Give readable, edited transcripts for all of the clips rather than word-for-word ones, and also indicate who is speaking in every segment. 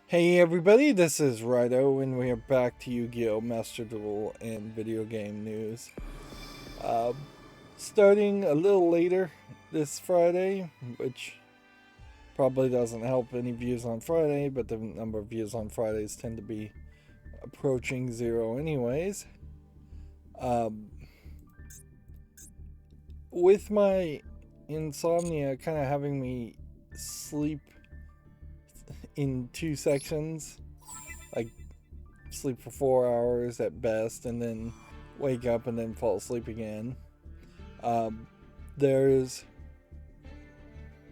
Speaker 1: Hey everybody, this is Rydo, and we are back to Yu-Gi-Oh! Master Duel and video game news. Uh, Starting a little later this Friday, which probably doesn't help any views on Friday, but the number of views on Fridays tend to be approaching zero anyways. Um, with my insomnia kind of having me sleep in two sections, like sleep for 4 hours at best, and then wake up and then fall asleep again. Um, there's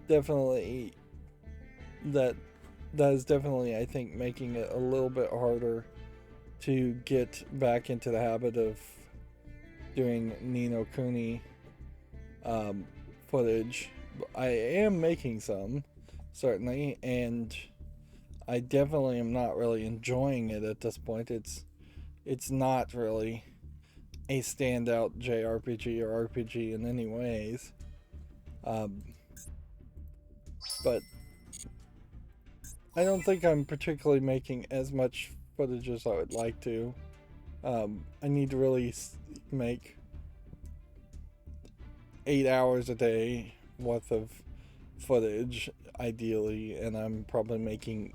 Speaker 1: definitely that that is definitely, I think, making it a little bit harder to get back into the habit of doing Nino Kuni um, footage. I am making some, certainly, and I definitely am not really enjoying it at this point. It's not really a standout JRPG or RPG in any ways. Um, but I don't think I'm particularly making as much footage as I would like to. I need to really make 8 hours a day worth of footage, ideally, and I'm probably making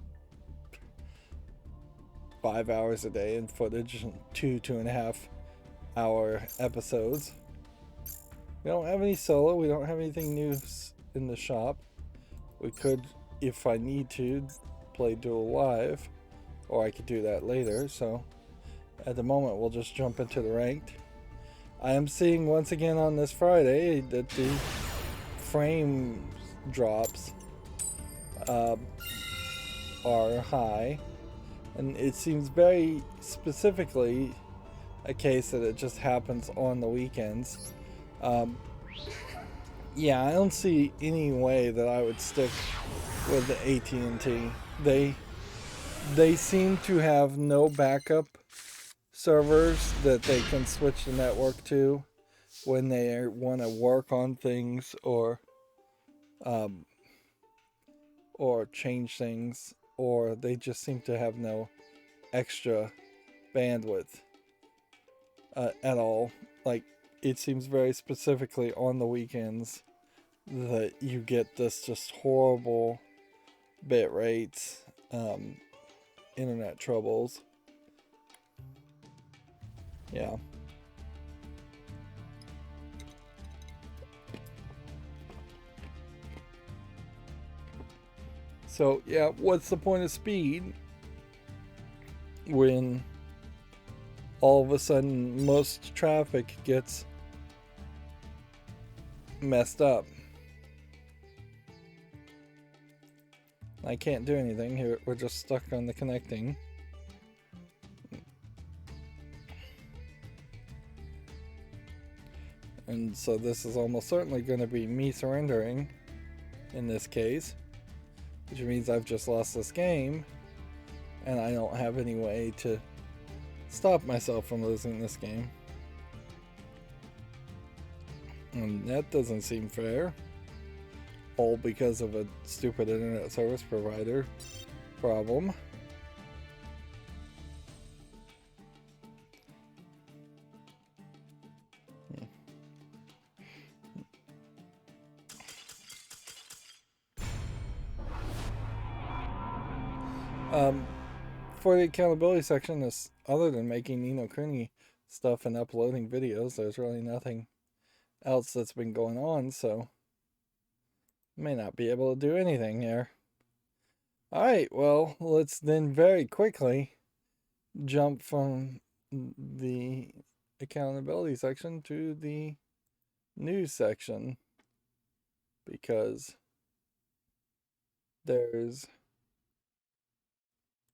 Speaker 1: 5 hours a day in footage, 2.5 hour episodes. We don't have any solo, we don't have anything new in the shop. We could, if I need to, play Duel Live, or I could do that later, so at the moment we'll just jump into the ranked. I am seeing once again on this Friday that the frame drops uh, are high, and it seems very specifically a case that it just happens on the weekends. Um, yeah, I don't see any way that I would stick with the AT&T. They seem to have no backup servers that they can switch the network to when they want to work on things um, or change things, or they just seem to have no extra bandwidth at all. Like, it seems very specifically on the weekends that you get this just horrible bit rates, internet troubles. Yeah. So, yeah, what's the point of speed when all of a sudden most traffic gets messed up? I can't do anything here. We're just stuck on the connecting. And so this is almost certainly going to be me surrendering in this case, which means I've just lost this game, and I don't have any way to stop myself from losing this game. And that doesn't seem fair. All because of a stupid internet service provider problem. Um, for the accountability section, this other than making Nino Kuni stuff and uploading videos, there's really nothing else that's been going on, so may not be able to do anything here. Alright, well, let's then very quickly jump from the accountability section to the news section, because there's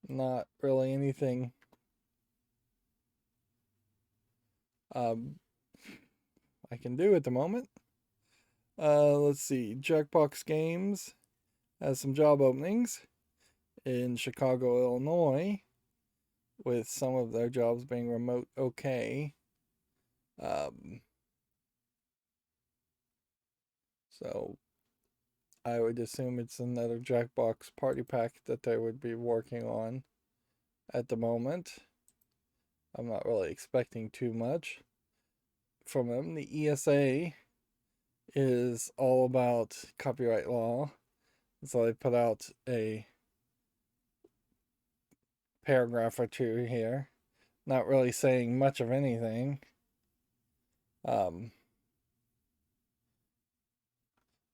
Speaker 1: not really anything I can do at the moment. Let's see. Jackbox Games has some job openings in Chicago, Illinois, with some of their jobs being remote okay. So I would assume it's another Jackbox party pack that they would be working on at the moment. I'm not really expecting too much from them. The ESA is all about copyright law. So they put out a paragraph or two here, not really saying much of anything. Um,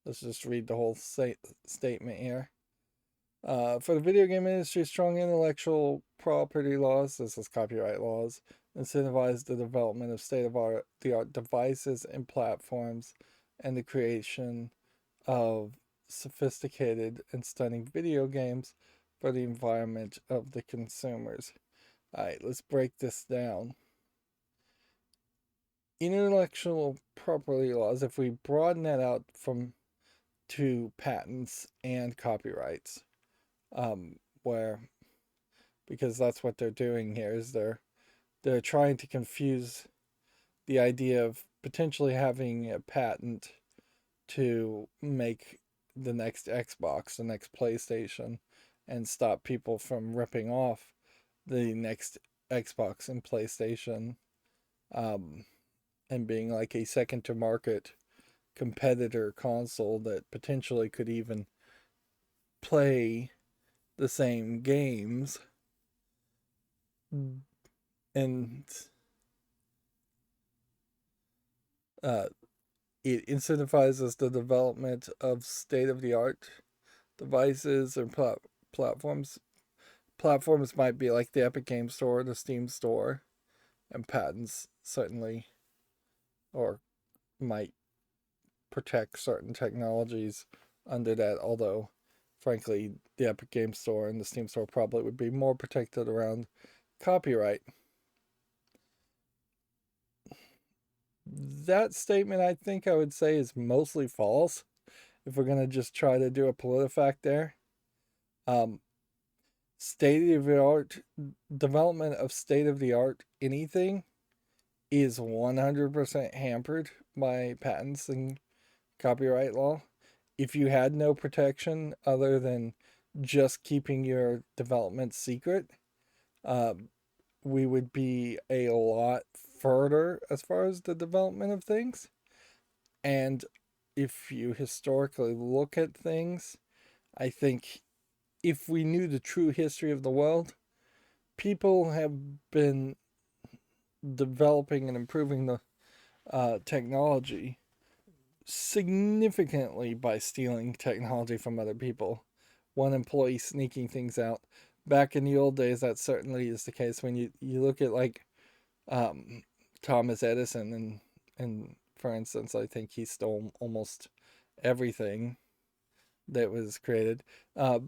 Speaker 1: let's just read the whole statement here. For the video game industry, strong intellectual property laws, this is copyright laws, incentivize the development of state-of-the-art devices and platforms and the creation of sophisticated and stunning video games for the environment of the consumers. All right, let's break this down. Intellectual property laws, if we broaden that out from to patents and copyrights, where because that's what they're doing here is they're trying to confuse the idea of potentially having a patent to make the next Xbox, the next PlayStation, and stop people from ripping off the next Xbox and PlayStation, um, and being like a second to market competitor console that potentially could even play the same games. And uh, it incentivizes the development of state of the art devices or platforms. Platforms might be like the Epic Game Store, the Steam Store, and patents certainly, or might protect certain technologies under that, although frankly the Epic Game Store and the Steam Store probably would be more protected around copyright. That statement I think I would say is mostly false if we're going to just try to do a PolitiFact there. Um, state of the art development of state of the art anything is 100% hampered by patents and copyright law. If you had no protection other than just keeping your development secret, uh, we would be a lot further as far as the development of things. And if you historically look at things, I think if we knew the true history of the world, people have been developing and improving the technology significantly by stealing technology from other people. One employee sneaking things out. Back in the old days, that certainly is the case. When you look at like um, Thomas Edison and for instance, I think he stole almost everything that was created. Uh,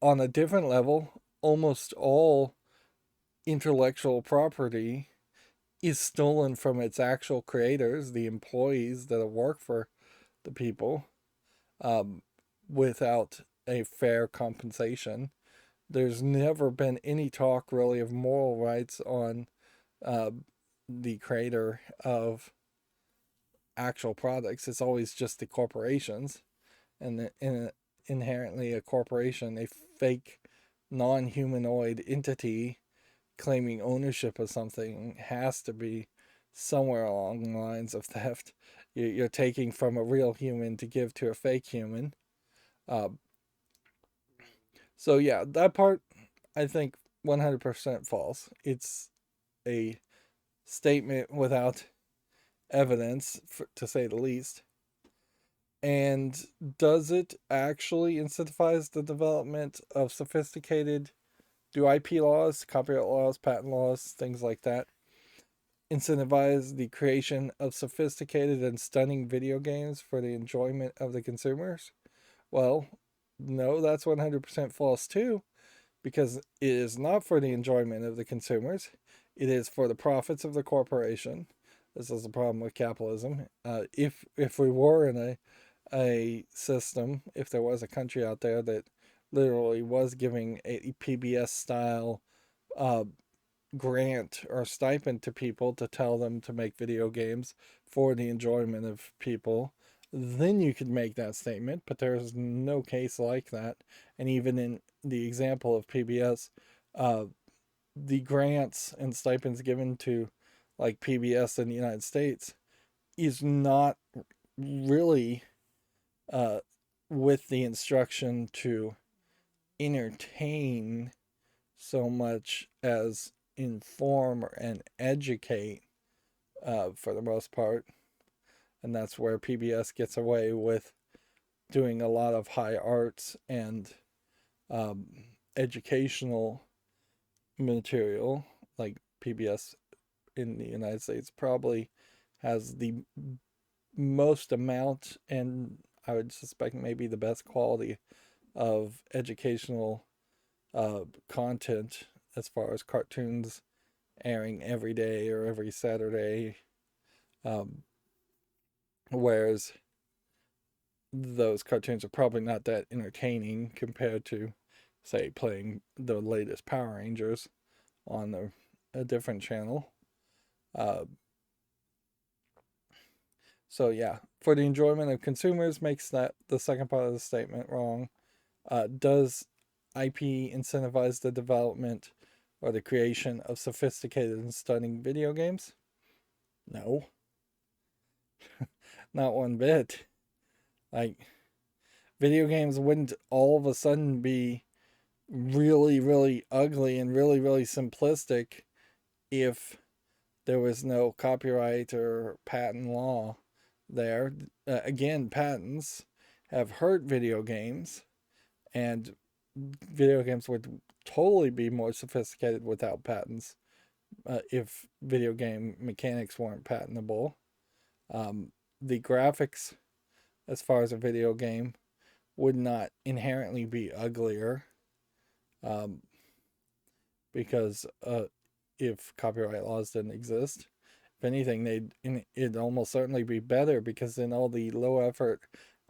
Speaker 1: on a different level, almost all intellectual property is stolen from its actual creators, the employees that work for the people, um, without a fair compensation. There's never been any talk really of moral rights on uh, the creator of actual products. It's always just the corporations, and inherently a corporation, a fake non-humanoid entity claiming ownership of something has to be somewhere along the lines of theft. You're taking from a real human to give to a fake human. Uh, so yeah, that part I think 100% false. It's a statement without evidence, to say the least. And does it actually incentivize the development of sophisticated do IP laws, copyright laws, patent laws, things like that? Incentivize the creation of sophisticated and stunning video games for the enjoyment of the consumers? Well, no, that's 100% false too, because it is not for the enjoyment of the consumers. It is for the profits of the corporation. This is the problem with capitalism. If we were in a system, if there was a country out there that literally was giving a PBS style uh, grant or stipend to people to tell them to make video games for the enjoyment of people, then you could make that statement, but there's no case like that. And even in the example of PBS, uh, the grants and stipends given to like PBS in the United States is not really uh, with the instruction to entertain so much as inform and educate for the most part. And that's where PBS gets away with doing a lot of high arts and um, educational material. Like PBS in the United States probably has the most amount, and I would suspect maybe the best quality of educational content as far as cartoons airing every day or every Saturday. Um, whereas those cartoons are probably not that entertaining compared to, say, playing the latest Power Rangers on a different channel. Uh, so yeah, for the enjoyment of consumers makes that the second part of the statement wrong. Does IP incentivize the development or the creation of sophisticated and stunning video games? No, not one bit. Like, video games wouldn't all of a sudden be really, really ugly and really, really simplistic if there was no copyright or patent law there. Again, patents have hurt video games, and video games would totally be more sophisticated without patents if video game mechanics weren't patentable. The graphics, as far as a video game, would not inherently be uglier um, because if copyright laws didn't exist. If anything, it'd almost certainly be better because in all the low effort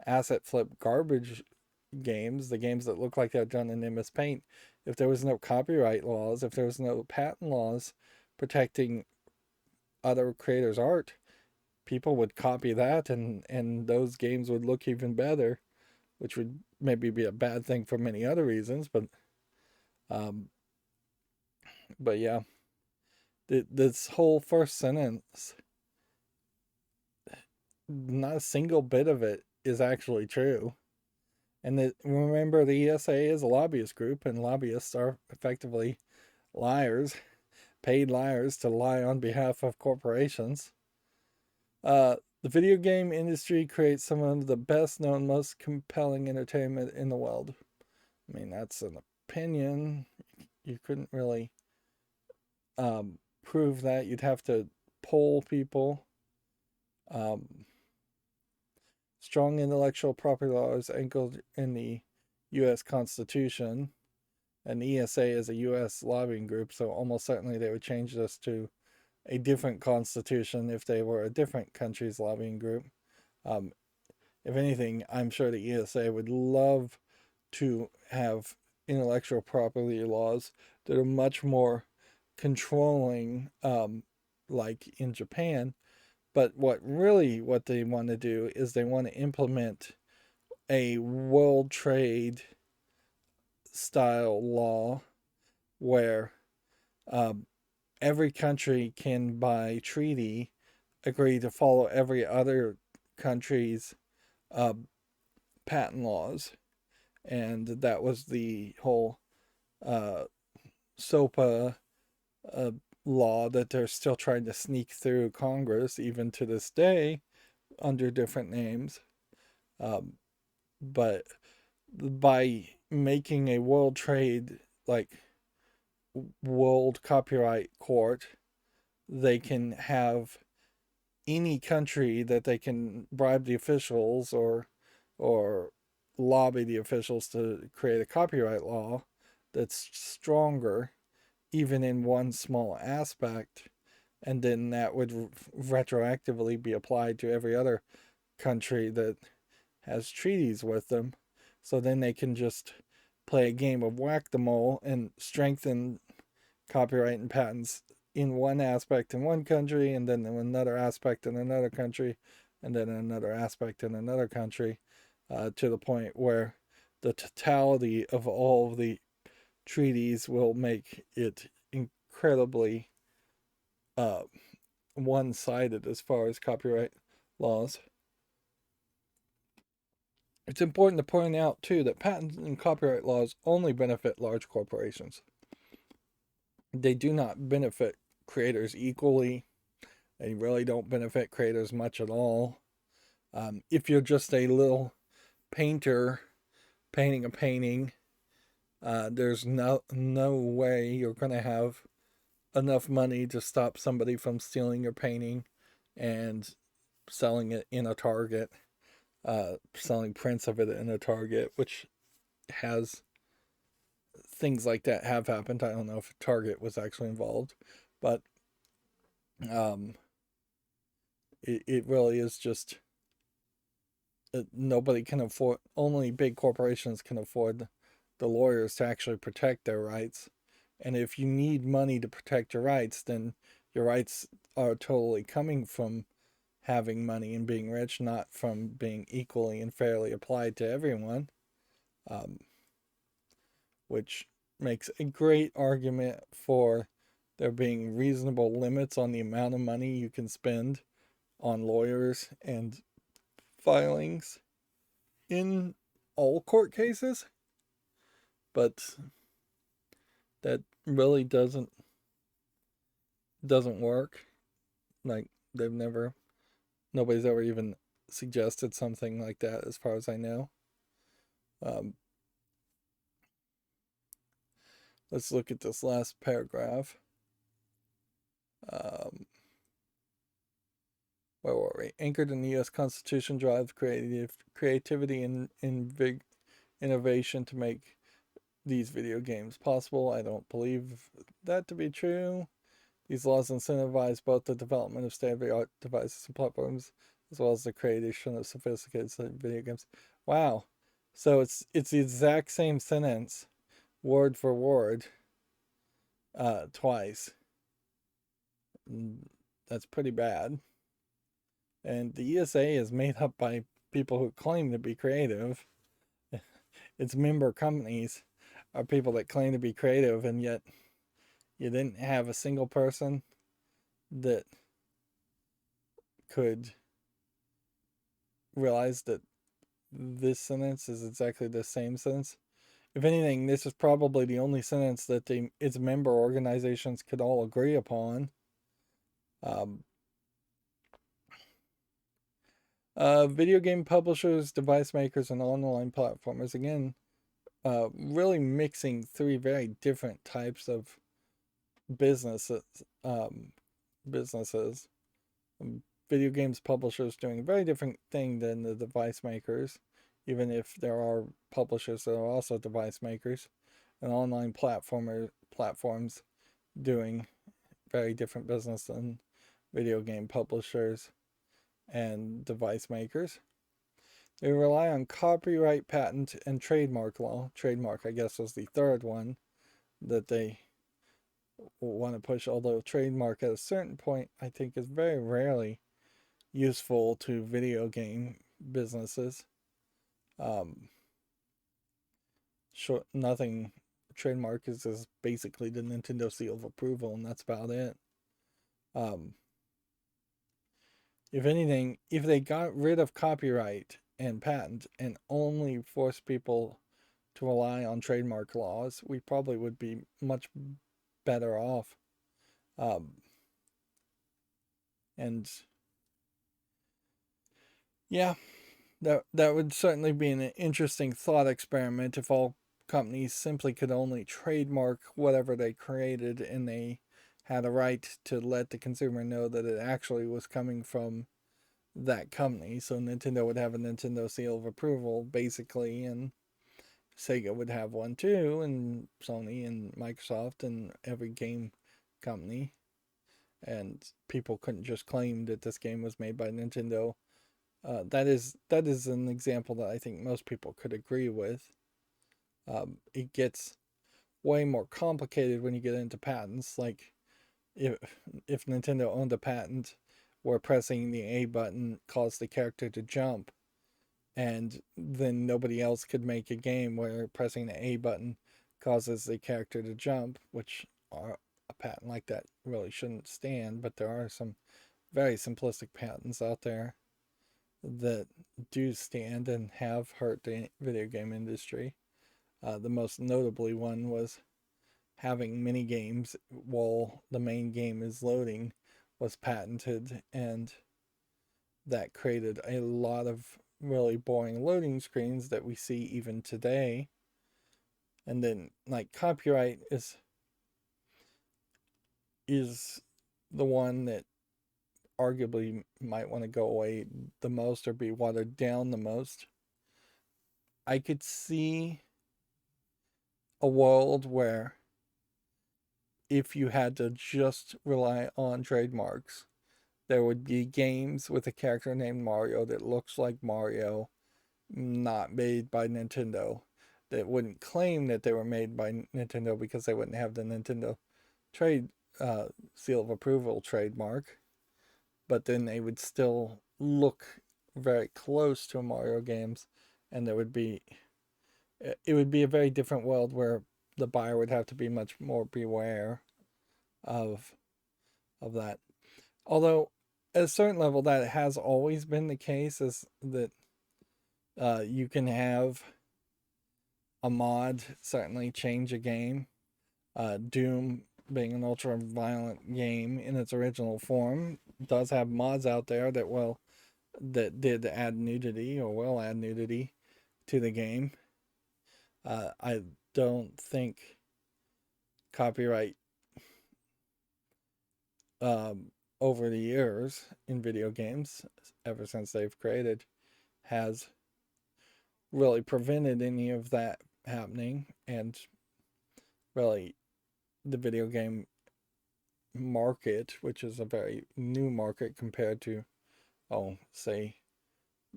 Speaker 1: asset flip garbage games, the games that look like they're done in MS Paint, if there was no copyright laws, if there was no patent laws protecting other creators' art, people would copy that and those games would look even better, which would maybe be a bad thing for many other reasons, um but yeah, this whole first sentence, not a single bit of it is actually true. And remember, the ESA is a lobbyist group, and lobbyists are effectively liars, paid liars to lie on behalf of corporations. The video game industry creates some of the best known, most compelling entertainment in the world. I mean, that's an opinion. You couldn't really prove that. You'd have to poll people. Um, Strong intellectual property laws anchored in the U.S. Constitution. And the ESA is a U.S. lobbying group, so almost certainly they would change this to a different constitution if they were a different country's lobbying group. Um, if anything, I'm sure the ESA would love to have intellectual property laws that are much more controlling, like in Japan. But what they want to do is they want to implement a world trade style law where um, every country can, by treaty, agree to follow every other country's uh, patent laws. And that was the whole uh, SOPA uh, law that they're still trying to sneak through Congress, even to this day, under different names. Um, but by making a world trade, like world copyright court, they can have any country that they can bribe the officials or lobby the officials to create a copyright law that's stronger even in one small aspect, and then that would retroactively be applied to every other country that has treaties with them. So then they can just play a game of whack-a-mole and strengthen copyright and patents in one aspect in one country and then in another aspect in another country, and then another aspect in another country, to the point where the totality of all of the treaties will make it incredibly uh, one sided as far as copyright laws. It's important to point out, too, that patent and copyright laws only benefit large corporations. They do not benefit creators equally. They really don't benefit creators much at all. If you're just a little painter painting a painting, there's no way you're going to have enough money to stop somebody from stealing your painting and selling it in a Target, selling prints of it in a Target, which has things like that have happened. I don't know if Target was actually involved, but um, it really is just nobody can afford, only big corporations can afford the lawyers to actually protect their rights. And if you need money to protect your rights, then your rights are totally coming from having money and being rich, not from being equally and fairly applied to everyone, um, which makes a great argument for there being reasonable limits on the amount of money you can spend on lawyers and filings in all court cases, but that really doesn't work. Like they've never nobody's ever even suggested something like that as far as I know. Um, let's look at this last paragraph. Um, where were we? Anchored in the U.S. Constitution drives creativity and big innovation to make these video games possible. I don't believe that to be true. These laws incentivize both the development of state-of-the-art devices and platforms, as well as the creation of sophisticated video games. Wow. So it's the exact same sentence, word for word, twice. That's pretty bad. And the ESA is made up by people who claim to be creative. Its member companies are people that claim to be creative, and yet you didn't have a single person that could realize that this sentence is exactly the same sentence. If anything, this is probably the only sentence that its member organizations could all agree upon. Um, Video game publishers, device makers, and online platformers. Again, really mixing three very different types of businesses. Um, businesses. Video games publishers doing a very different thing than the device makers, even if there are publishers that are also device makers, and online platforms doing very different business than video game publishers and device makers. They rely on copyright, patent, and trademark law. Trademark, I guess, was the third one that they want to push, although trademark at a certain point, I think, is very rarely useful to video game businesses. Um, nothing. Trademark is just basically the Nintendo seal of approval, and that's about it. Um, if anything, if they got rid of copyright and patent and only forced people to rely on trademark laws, we probably would be much better off. And yeah, that would certainly be an interesting thought experiment if all companies simply could only trademark whatever they created and they had a right to let the consumer know that it actually was coming from that company. So Nintendo would have a Nintendo seal of approval, basically, and Sega would have one too, and Sony and Microsoft and every game company. And people couldn't just claim that this game was made by Nintendo. That is an example that I think most people could agree with. It gets way more complicated when you get into patents. Like if Nintendo owned a patent where pressing the A button caused the character to jump, and then nobody else could make a game where pressing the A button causes the character to jump, which a patent like that really shouldn't stand, but there are some very simplistic patents out there that do stand and have hurt the video game industry. The most notably one was having mini games while the main game is loading was patented, and that created a lot of really boring loading screens that we see even today. And then like copyright is the one that arguably might want to go away the most or be watered down the most. I could see a world where if you had to just rely on trademarks, there would be games with a character named Mario that looks like Mario, not made by Nintendo, that wouldn't claim that they were made by Nintendo because they wouldn't have the Nintendo trade seal of approval trademark, but then they would still look very close to Mario games, and there would be it would be a very different world where the buyer would have to be much more beware of that. Although at a certain level that has always been the case, is that you can have a mod certainly change a game. Doom, being an ultra violent game in its original form, does have mods out there that did add nudity or will add nudity to the game. I don't think copyright over the years in video games, ever since they've created, has really prevented any of that happening, and really the video game market, which is a very new market compared to, say,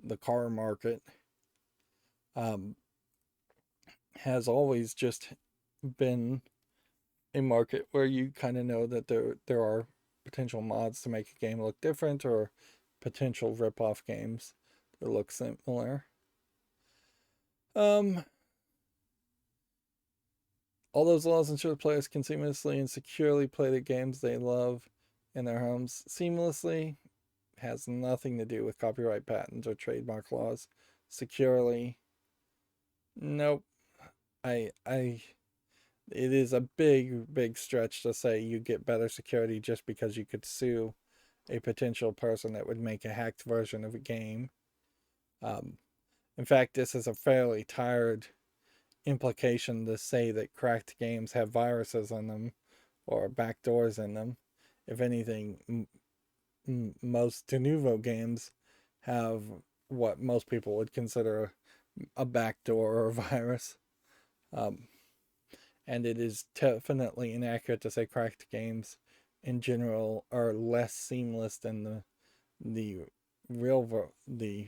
Speaker 1: the car market, um, has always just been a market where you kind of know that there are potential mods to make a game look different, or potential rip-off games that look similar. Um, all those laws ensure players can seamlessly and securely play the games they love in their homes. Seamlessly has nothing to do with copyright patents or trademark laws. Securely, nope. I it is a big stretch to say you get better security just because you could sue a potential person that would make a hacked version of a game. Um, in fact, this is a fairly tired implication to say that cracked games have viruses on them or backdoors in them. If anything, most de novo games have what most people would consider a backdoor or a virus. Um, and it is definitely inaccurate to say cracked games in general are less seamless than the the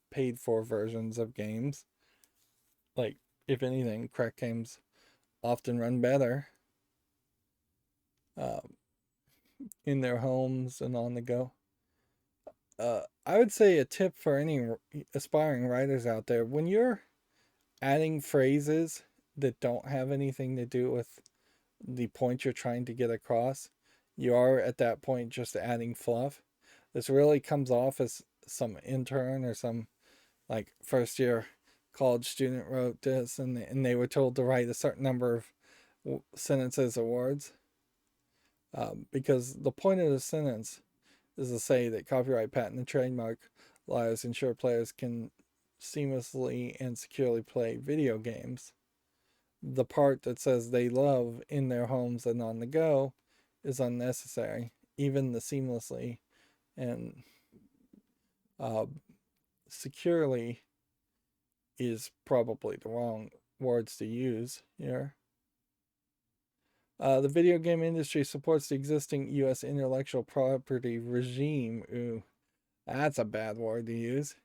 Speaker 1: paid for versions of games. Like, if anything, cracked games often run better um, in their homes and on the go. I would say a tip for any aspiring writers out there: when you're adding phrases that don't have anything to do with the point you're trying to get across, you are at that point just adding fluff. This really comes off as some intern or some like first year college student wrote this, and they were told to write a certain number of sentences or words. Because the point of the sentence is to say that copyright, patent, and trademark laws ensure players can seamlessly and securely play video games. The part that says they love in their homes and on the go is unnecessary. Even the seamlessly and uh, securely is probably the wrong words to use here. The video game industry supports the existing U.S. intellectual property regime. Ooh, that's a bad word to use.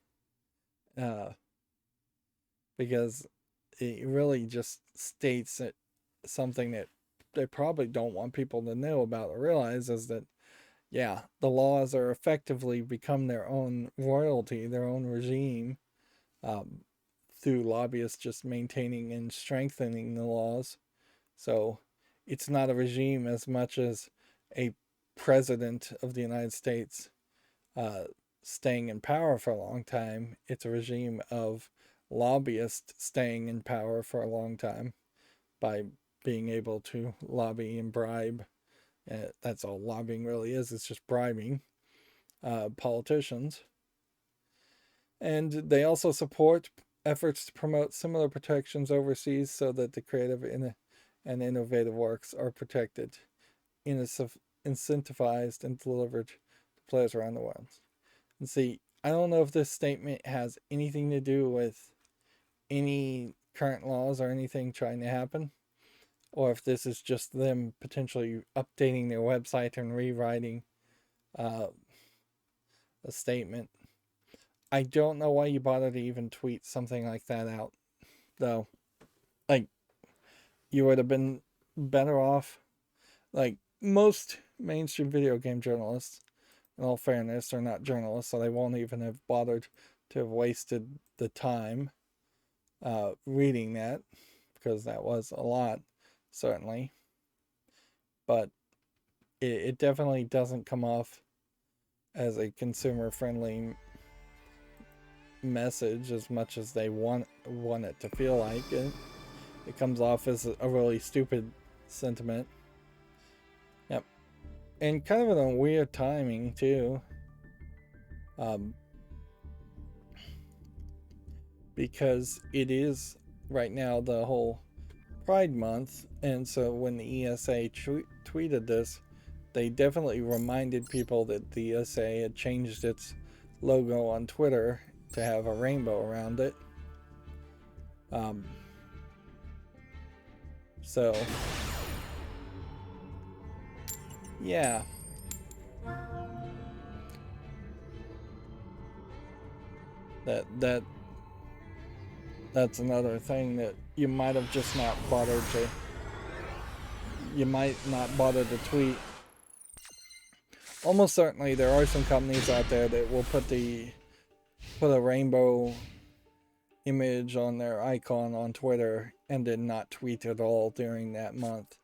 Speaker 1: Uh, because it really just states that something that they probably don't want people to know about or realize is that yeah, the laws are effectively become their own royalty, their own regime, um, through lobbyists just maintaining and strengthening the laws. So it's not a regime as much as a president of the United States uh, staying in power for a long time. It's a regime of lobbyists staying in power for a long time by being able to lobby and bribe. That's all lobbying really is. It's just bribing politicians. And they also support efforts to promote similar protections overseas so that the creative and innovative works are protected, incentivized, and delivered to players around the world. And see, I don't know if this statement has anything to do with any current laws or anything trying to happen, or if this is just them potentially updating their website and rewriting uh, a statement. I don't know why you bother to even tweet something like that out, though. Like, you would have been better off. Like, most mainstream video game journalists, in all fairness, are not journalists, so they won't even have bothered to have wasted the time reading that, because that was a lot, certainly. But it definitely doesn't come off as a consumer friendly message as much as they want it to feel like. It comes off as a really stupid sentiment. Yep. And kind of in a weird timing, too. Because it is right now the whole Pride Month. And so when the ESA tweeted this, they definitely reminded people that the ESA had changed its logo on Twitter to have a rainbow around it. So, yeah. That's another thing that you might have just not bothered to. You might not bother to tweet. Almost certainly, there are some companies out there that will put a rainbow image on their icon on Twitter and then not tweet at all during that month,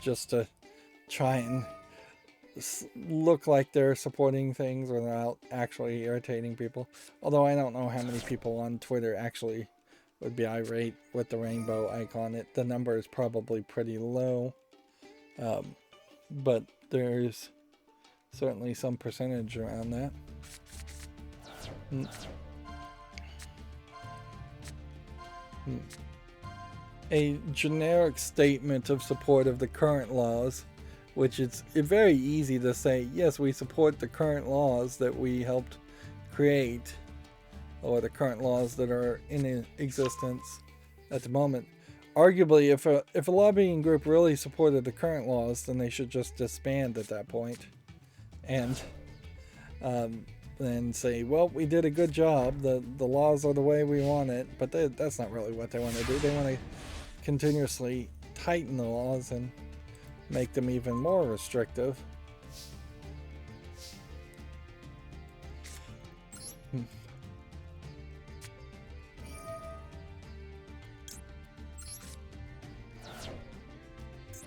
Speaker 1: just to try and look like they're supporting things without actually irritating people. Although I don't know how many people on Twitter actually would be irate with the rainbow icon. The number is probably pretty low, but there's certainly some percentage around that. A generic statement of support of the current laws, which it's very easy to say, yes, we support the current laws that we helped create, or the current laws that are in existence at the moment. Arguably, if a lobbying group really supported the current laws, then they should just disband at that point, and then say, well, we did a good job. The laws are the way we want it. But that's not really what they want to do. They want to continuously tighten the laws and make them even more restrictive.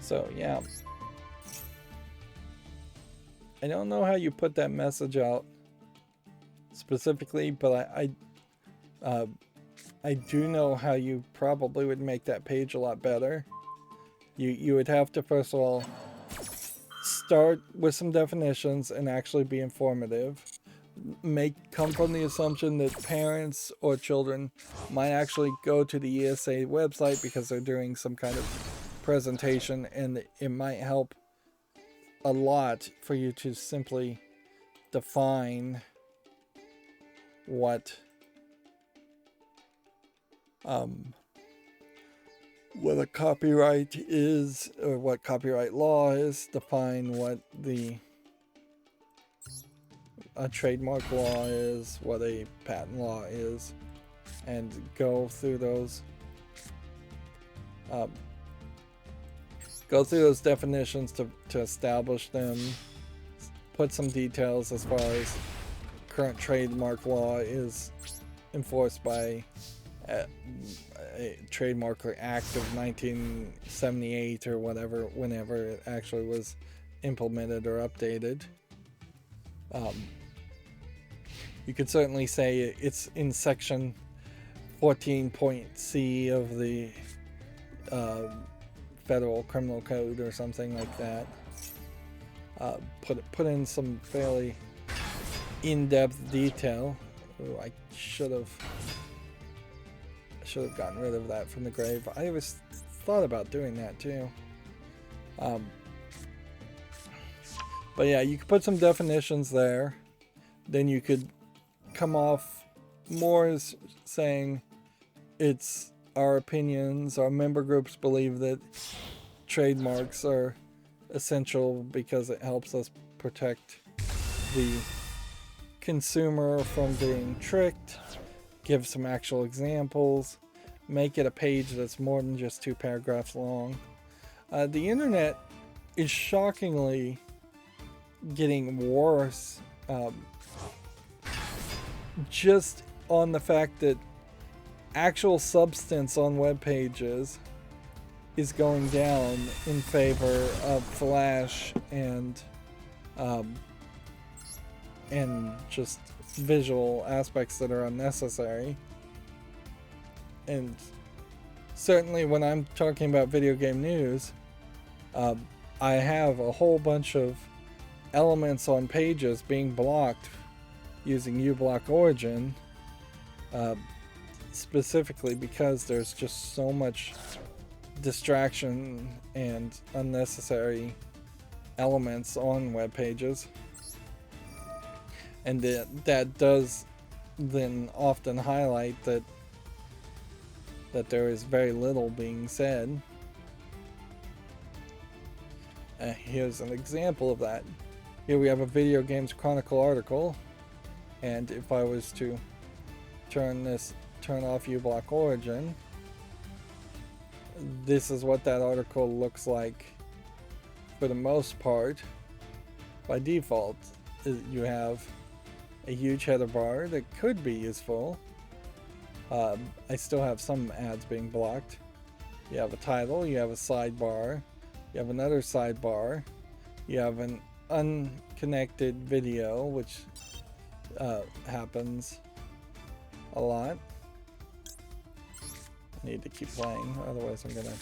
Speaker 1: So, yeah. I don't know how you put that message out specifically, but I do know how you probably would make that page a lot better. You would have to, first of all, start with some definitions and actually be informative. Come from the assumption that parents or children might actually go to the ESA website because they're doing some kind of presentation, and it might help a lot for you to simply define what a copyright is, or what copyright law is, define what a trademark law is, what a patent law is, and go through those definitions to establish them, put some details as far as current trademark law is enforced by a Trademark Act of 1978 or whatever, whenever it actually was implemented or updated. You could certainly say it's in section 14.c of the Federal Criminal Code or something like that. Put in some fairly in-depth detail. Ooh, I should have gotten rid of that from the grave. I always thought about doing that too. But yeah, you could put some definitions there. Then you could come off more as saying it's our opinions. Our member groups believe that trademarks are essential because it helps us protect the consumer from being tricked. Give some actual examples. Make it a page that's more than just 2 paragraphs long. The internet is shockingly getting worse, just on the fact that actual substance on web pages is going down in favor of flash and just visual aspects that are unnecessary. And certainly when I'm talking about video game news, I have a whole bunch of elements on pages being blocked using uBlock Origin, specifically because there's just so much distraction and unnecessary elements on web pages. And that does then often highlight that there is very little being said. Here's an example of that. Here we have a Video Games Chronicle article, and if I was to turn off uBlock Origin, this is what that article looks like for the most part. By default, you have a huge header bar that could be useful. I still have some ads being blocked. You have a title, you have a sidebar, you have another sidebar, you have an unconnected video, which happens a lot. I need to keep playing, otherwise I'm gonna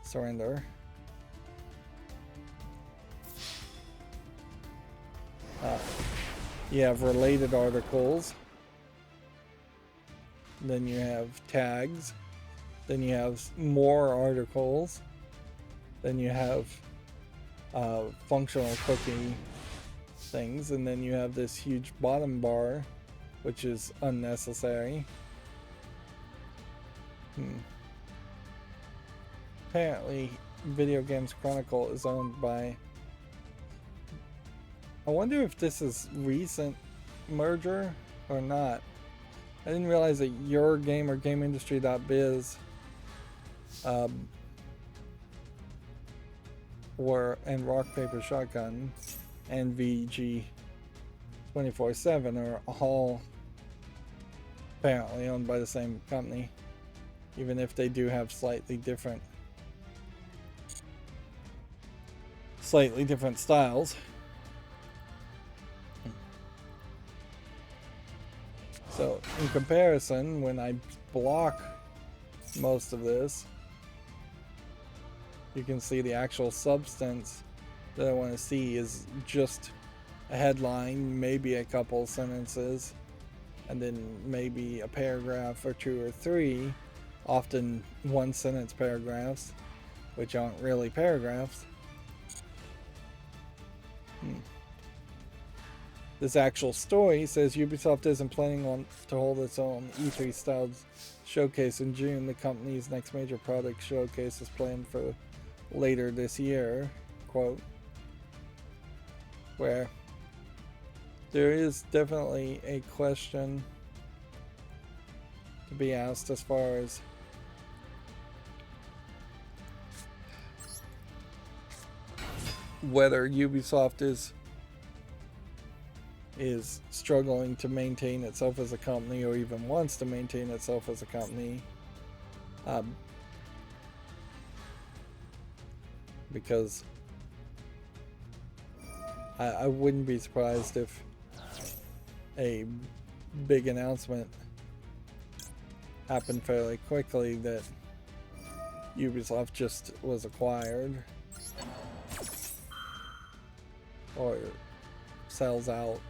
Speaker 1: surrender. You have related articles, then you have tags, then you have more articles, then you have functional cookie things, and then you have this huge bottom bar, which is unnecessary. Apparently, Video Games Chronicle is owned by... I wonder if this is recent merger or not. I didn't realize that Your Game or GameIndustry.biz and Rock Paper Shotgun and VG 24/7 are all apparently owned by the same company, even if they do have slightly different styles. So in comparison, when I block most of this, you can see the actual substance that I want to see is just a headline, maybe a couple sentences, and then maybe a paragraph or 2 or 3, often 1-sentence paragraphs, which aren't really paragraphs. This actual story says Ubisoft isn't planning to hold its own E3 styled showcase in June. The company's next major product showcase is planned for later this year, quote, where there is definitely a question to be asked as far as whether Ubisoft is is struggling to maintain itself as a company, or even wants to maintain itself as a company, because I wouldn't be surprised if a big announcement happened fairly quickly that Ubisoft just was acquired or sells out.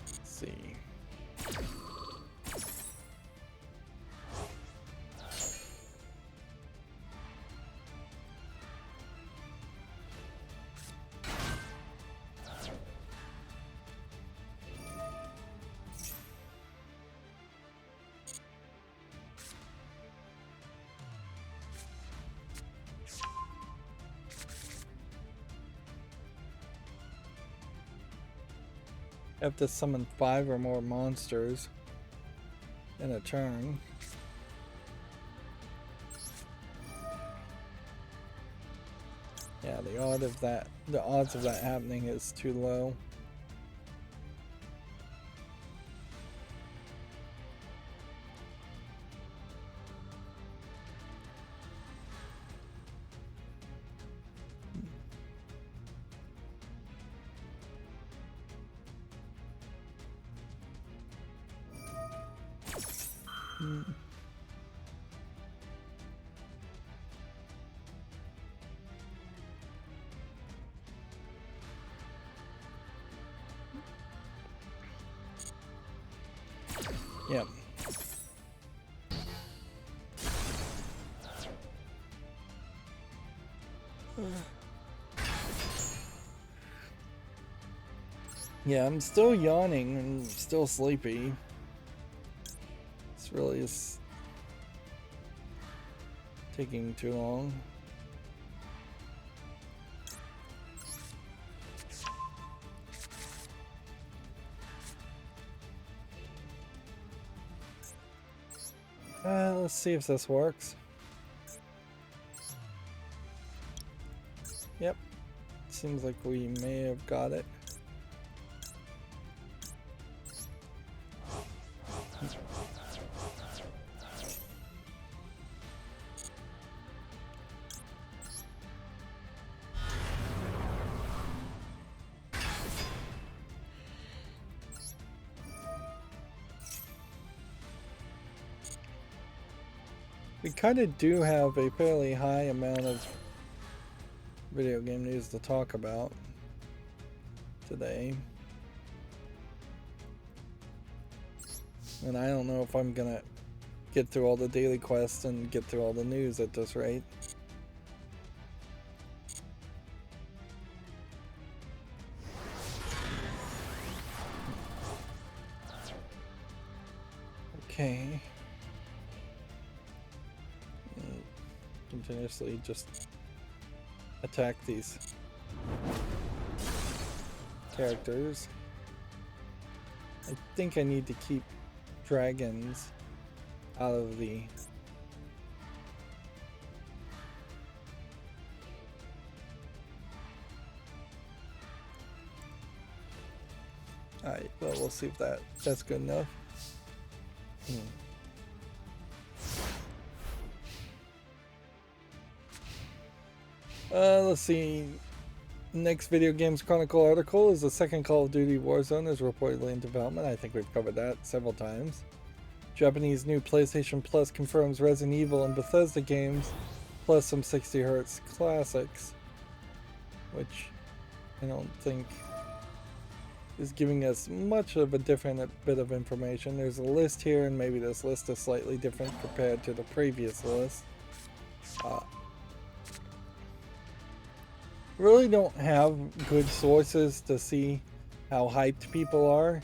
Speaker 1: Let's see. Have to summon 5 or more monsters in a turn. Yeah, the odds of that happening is too low. Yep. Yeah, I'm still yawning and still sleepy. This really is taking too long. Let's see if this works. Yep. Seems like we may have got it. We kind of do have a fairly high amount of video game news to talk about today. And I don't know if I'm gonna get through all the daily quests and get through all the news at this rate. Okay. Continuously just attack these characters. I think I need to keep dragons out of the Alright, well, we'll see if that's good enough. Let's see. Next Video Games Chronicle article is the second Call of Duty Warzone is reportedly in development. I think we've covered that several times. Japanese new PlayStation Plus confirms Resident Evil and Bethesda games, plus some 60Hz classics, which I don't think is giving us much of a different bit of information. There's a list here, and maybe this list is slightly different compared to the previous list. Really don't have good sources to see how hyped people are.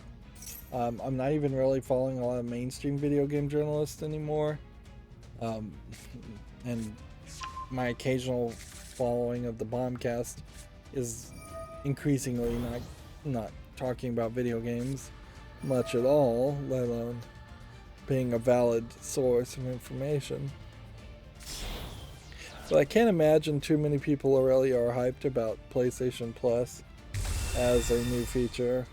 Speaker 1: I'm not even really following a lot of mainstream video game journalists anymore. And my occasional following of the Bombcast is increasingly not talking about video games much at all, let alone being a valid source of information. But I can't imagine too many people really are hyped about PlayStation Plus as a new feature.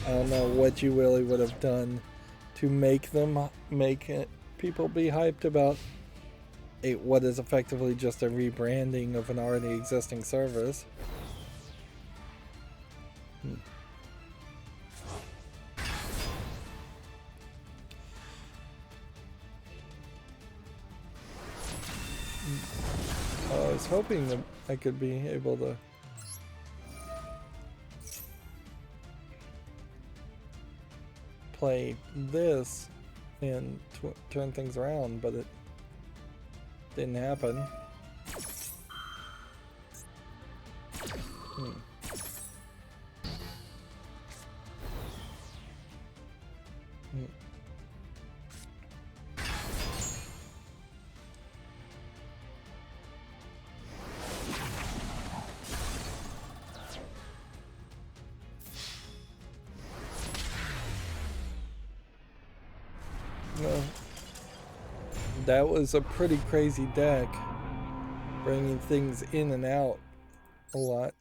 Speaker 1: I don't know what you really would have done to make people be hyped about what is effectively just a rebranding of an already existing service. I was hoping that I could be able to play this and turn things around, but it didn't happen. No. That was a pretty crazy deck, bringing things in and out a lot.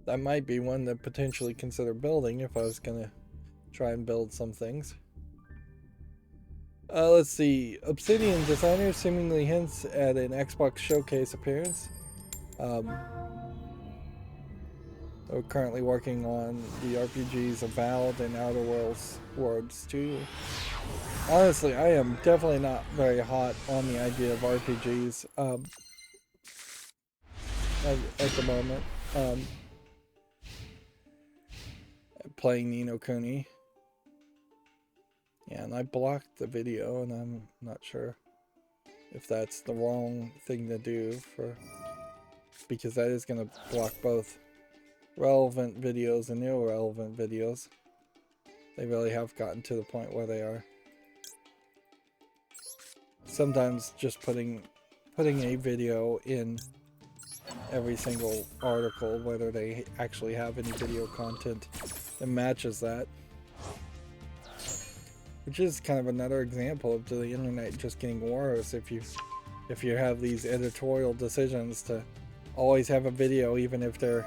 Speaker 1: That might be one to potentially consider building if I was gonna try and build some things. Let's see. Obsidian designer seemingly hints at an Xbox showcase appearance. We're currently working on the RPGs Avowed and Outer Worlds 2. Honestly, I am definitely not very hot on the idea of RPGs at the moment. Playing Ni no Kuni. Yeah, and I blocked the video, and I'm not sure if that's the wrong thing to do because that is going to block both relevant videos and irrelevant videos. They really have gotten to the point where they are. Sometimes just putting a video in every single article, whether they actually have any video content that matches that. Which is kind of another example of the internet just getting worse if you have these editorial decisions to always have a video even if there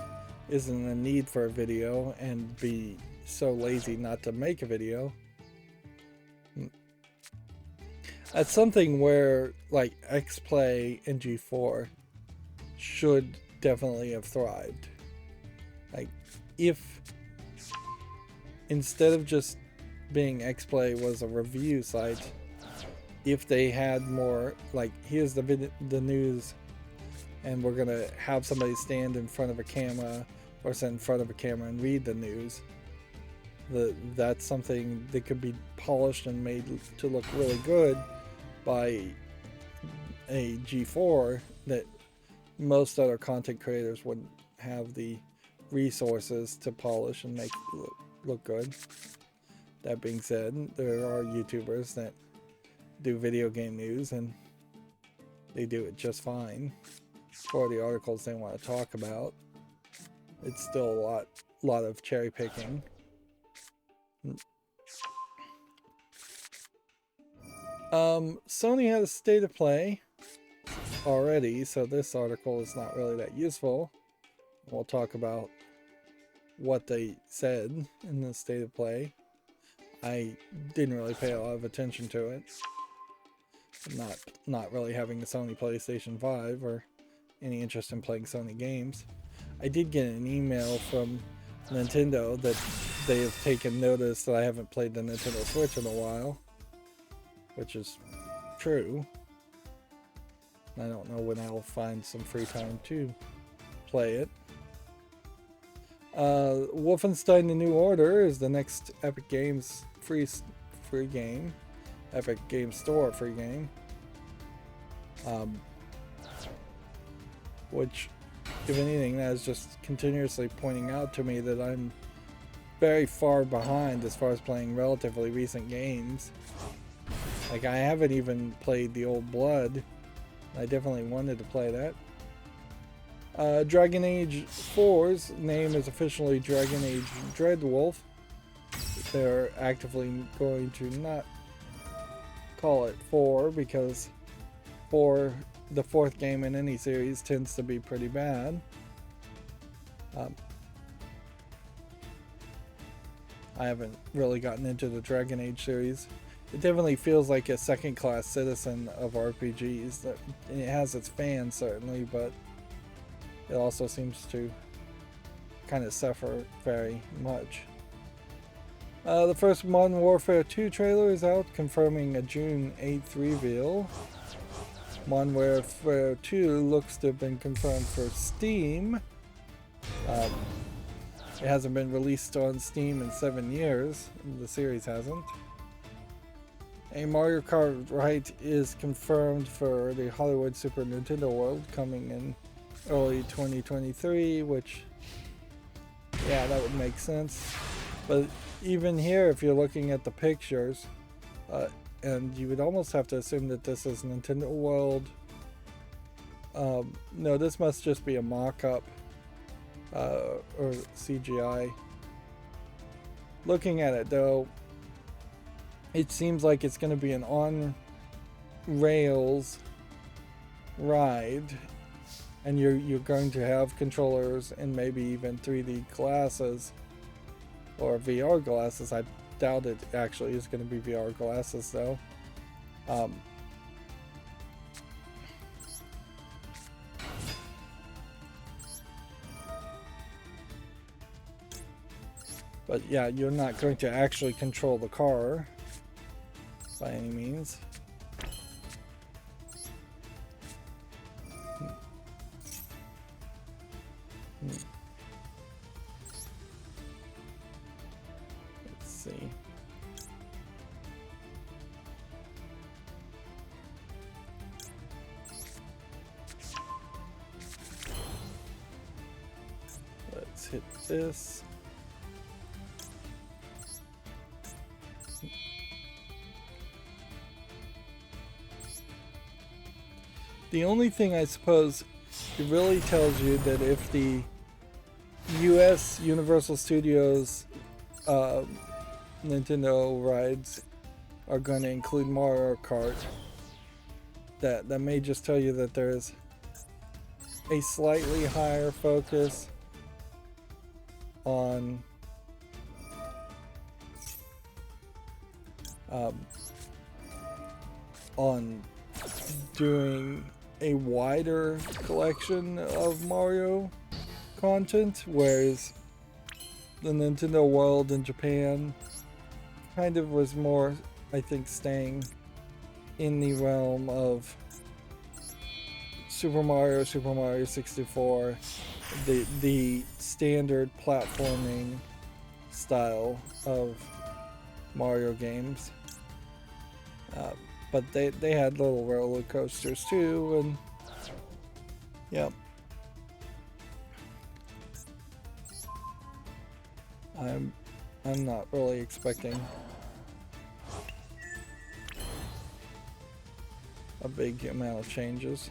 Speaker 1: isn't a need for a video, and be so lazy not to make a video. That's something where like X-Play and G4 should definitely have thrived. Like, if instead of just being X-Play was a review site, if they had more like, here's the news, and we're gonna have somebody stand in front of a camera or sit in front of a camera and read the news, that's something that could be polished and made to look really good by a G4 that most other content creators wouldn't have the resources to polish and make look good. That being said, there are YouTubers that do video game news, and they do it just fine for the articles they want to talk about. It's still a lot of cherry picking. Sony had a state of play already, so this article is not really that useful. We'll talk about what they said in the state of play. I didn't really pay a lot of attention to it. Not really having a Sony PlayStation 5 or any interest in playing Sony games. I did get an email from Nintendo that they have taken notice that I haven't played the Nintendo Switch in a while, which is true. I don't know when I'll find some free time to play it. Wolfenstein: The New Order is the next Epic Games free game. Epic Games Store free game. Which, if anything, that is just continuously pointing out to me that I'm very far behind as far as playing relatively recent games. Like, I haven't even played the old Blood. I definitely wanted to play that. Dragon Age 4's name is officially Dragon Age Dreadwolf. They're actively going to not call it 4 because 4, the 4th game in any series, tends to be pretty bad. I haven't really gotten into the Dragon Age series. It definitely feels like a second-class citizen of RPGs. It has its fans, certainly, but it also seems to kind of suffer very much. The first Modern Warfare 2 trailer is out, confirming a June 8th reveal. Modern Warfare 2 looks to have been confirmed for Steam. It hasn't been released on Steam in 7 years. The series hasn't. A Mario Kart Ride is confirmed for the Hollywood Super Nintendo World coming in early 2023, which, yeah, that would make sense. But even here, if you're looking at the pictures, and you would almost have to assume that this is Nintendo World. No, this must just be a mock-up or CGI. Looking at it though, it seems like it's going to be an on-rails ride, and you're going to have controllers and maybe even 3D glasses or VR glasses. I doubt it actually is going to be VR glasses though. But yeah, you're not going to actually control the car by any means. Let's see. Let's hit this. The only thing I suppose it really tells you that if the US Universal Studios Nintendo rides are going to include Mario Kart, that may just tell you that there's a slightly higher focus on doing a wider collection of Mario content, whereas the Nintendo World in Japan kind of was more, I think, staying in the realm of Super Mario 64, the standard platforming style of Mario games. But they had little roller coasters too, and yep. I'm not really expecting a big amount of changes.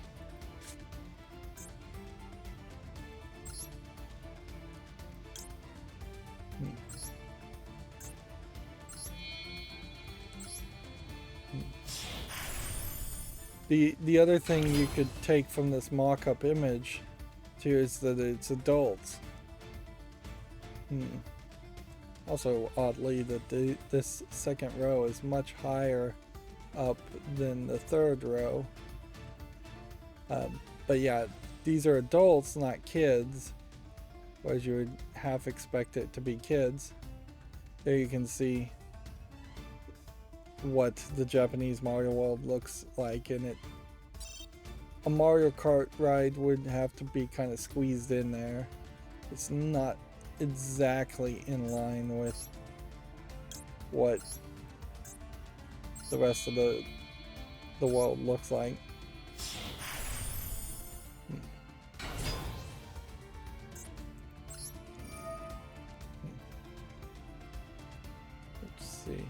Speaker 1: The other thing you could take from this mock-up image too is that it's adults. Also, oddly, that this second row is much higher up than the third row. But yeah, these are adults, not kids, whereas you would half expect it to be kids. There you can see what the Japanese Mario World looks like, and a Mario Kart ride would have to be kind of squeezed in there. It's not exactly in line with what the rest of the world looks like. Let's see.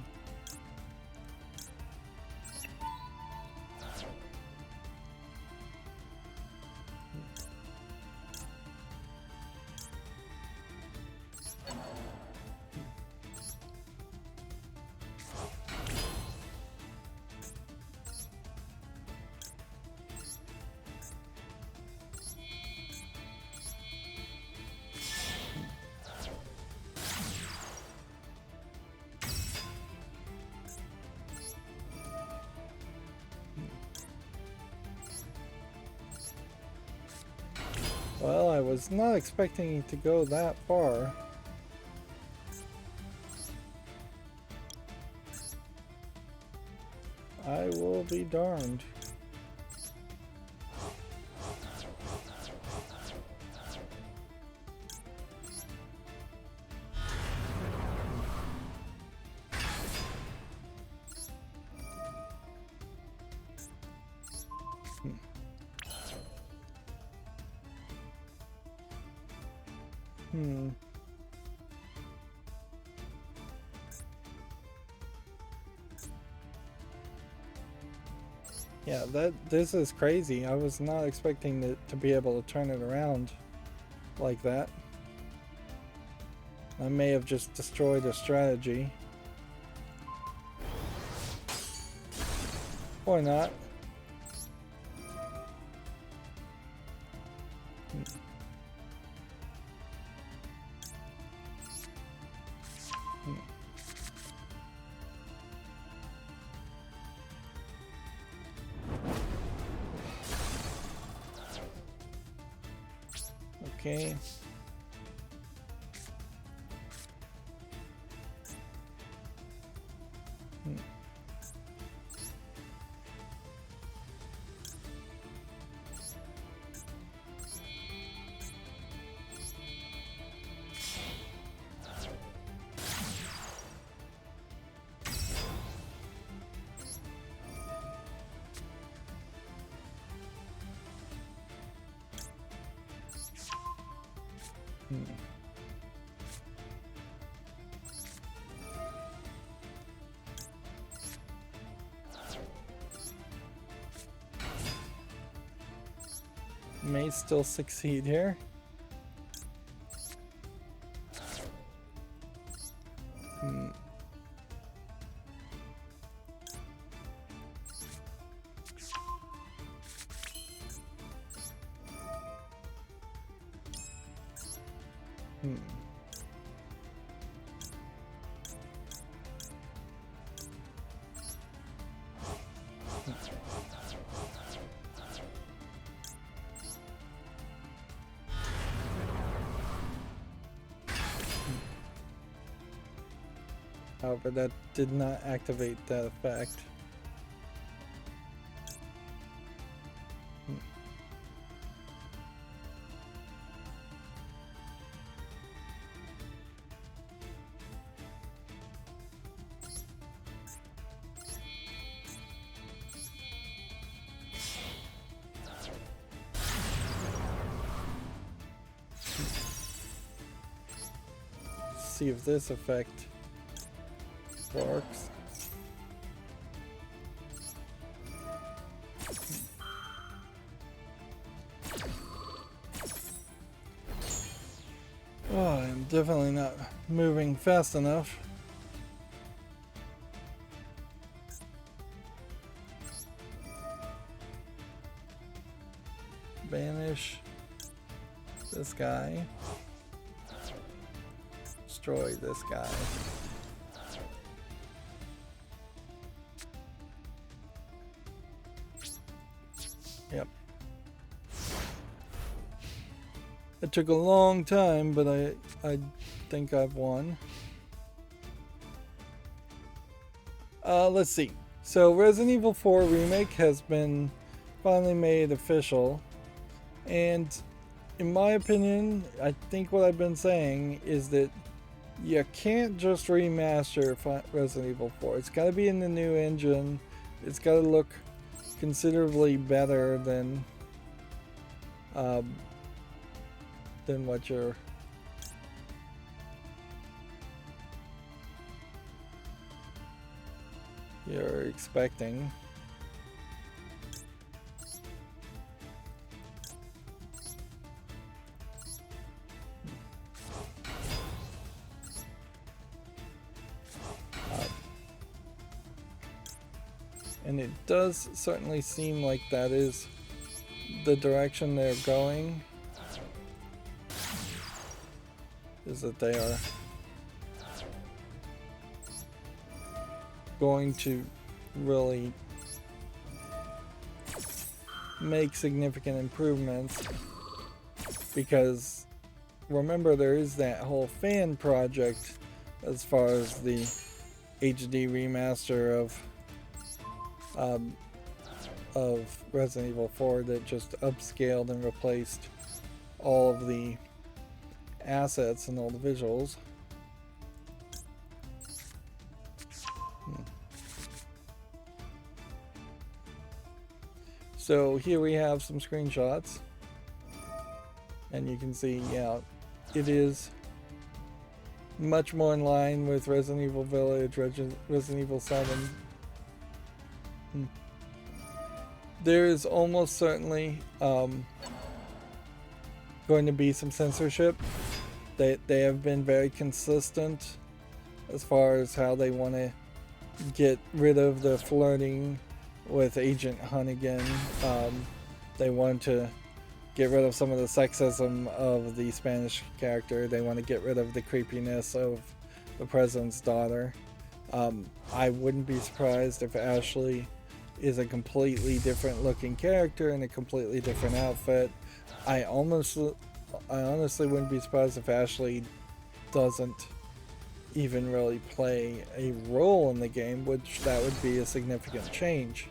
Speaker 1: Well, I was not expecting it to go that far. I will be darned. Yeah, this is crazy. I was not expecting it to be able to turn it around like that. I may have just destroyed a strategy. Or not. Okay. May still succeed here. However, that did not activate that effect. See if this effect works. Oh, I'm definitely not moving fast enough. Banish this guy. Destroy this guy. Yep. It took a long time, but I think I've won. Let's see. So Resident Evil 4 Remake has been finally made official. And in my opinion, I think what I've been saying is that you can't just remaster Resident Evil 4. It's got to be in the new engine. It's got to look considerably better than what you're expecting. And it does certainly seem like that is the direction they're going. Is that they are going to really make significant improvements because remember there is that whole fan project as far as the HD remaster of Resident Evil 4 that just upscaled and replaced all of the assets and all the visuals. So here we have some screenshots, and you can see, yeah, it is much more in line with Resident Evil Village, Resident Evil 7. There is almost certainly going to be some censorship. They have been very consistent as far as how they want to get rid of the flirting with Agent Hunnigan. They want to get rid of some of the sexism of the Spanish character. They want to get rid of the creepiness of the president's daughter. I wouldn't be surprised if Ashley is a completely different looking character in a completely different outfit. I honestly wouldn't be surprised if Ashley doesn't even really play a role in the game, which that would be a significant change.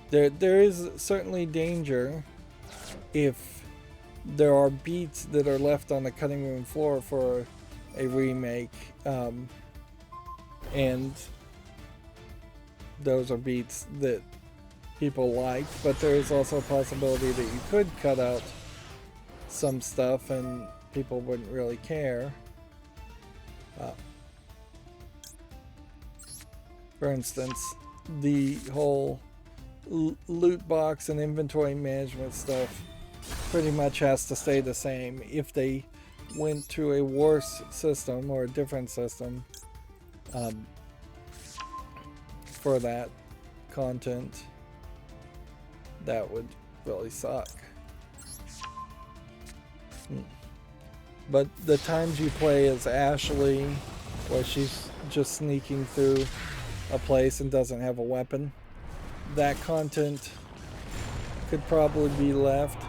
Speaker 1: There is certainly danger if there are beats that are left on the cutting room floor for a remake, and those are beats that people like, but there is also a possibility that you could cut out some stuff and people wouldn't really care. For instance, the whole loot box and inventory management stuff pretty much has to stay the same. If they went to a worse system or a different system for that content, that would really suck. But the times you play as Ashley, where she's just sneaking through a place and doesn't have a weapon, that content could probably be left.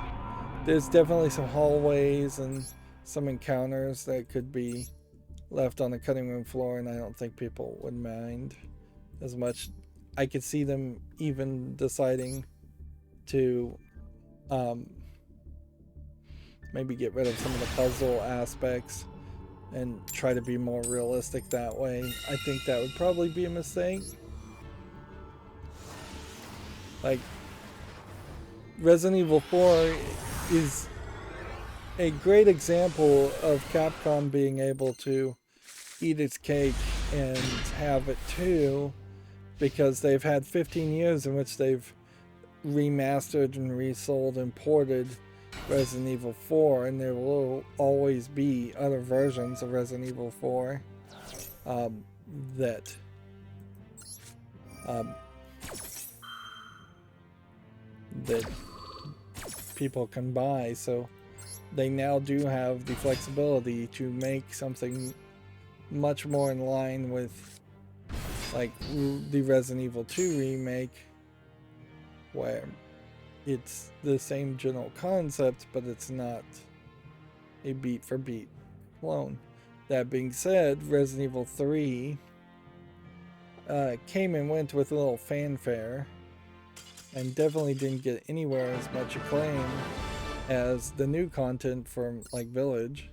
Speaker 1: There's definitely some hallways and some encounters that could be left on the cutting room floor, and I don't think people would mind as much. I could see them even deciding to maybe get rid of some of the puzzle aspects and try to be more realistic that way. I think that would probably be a mistake. Like, Resident Evil 4 is a great example of Capcom being able to eat its cake and have it too, because they've had 15 years in which they've remastered and resold and ported Resident Evil 4, and there will always be other versions of Resident Evil 4 that people can buy. So they now do have the flexibility to make something much more in line with like the Resident Evil 2 remake, where it's the same general concept, but it's not a beat for beat clone. That being said, Resident Evil 3 came and went with a little fanfare and definitely didn't get anywhere as much acclaim as the new content from like Village.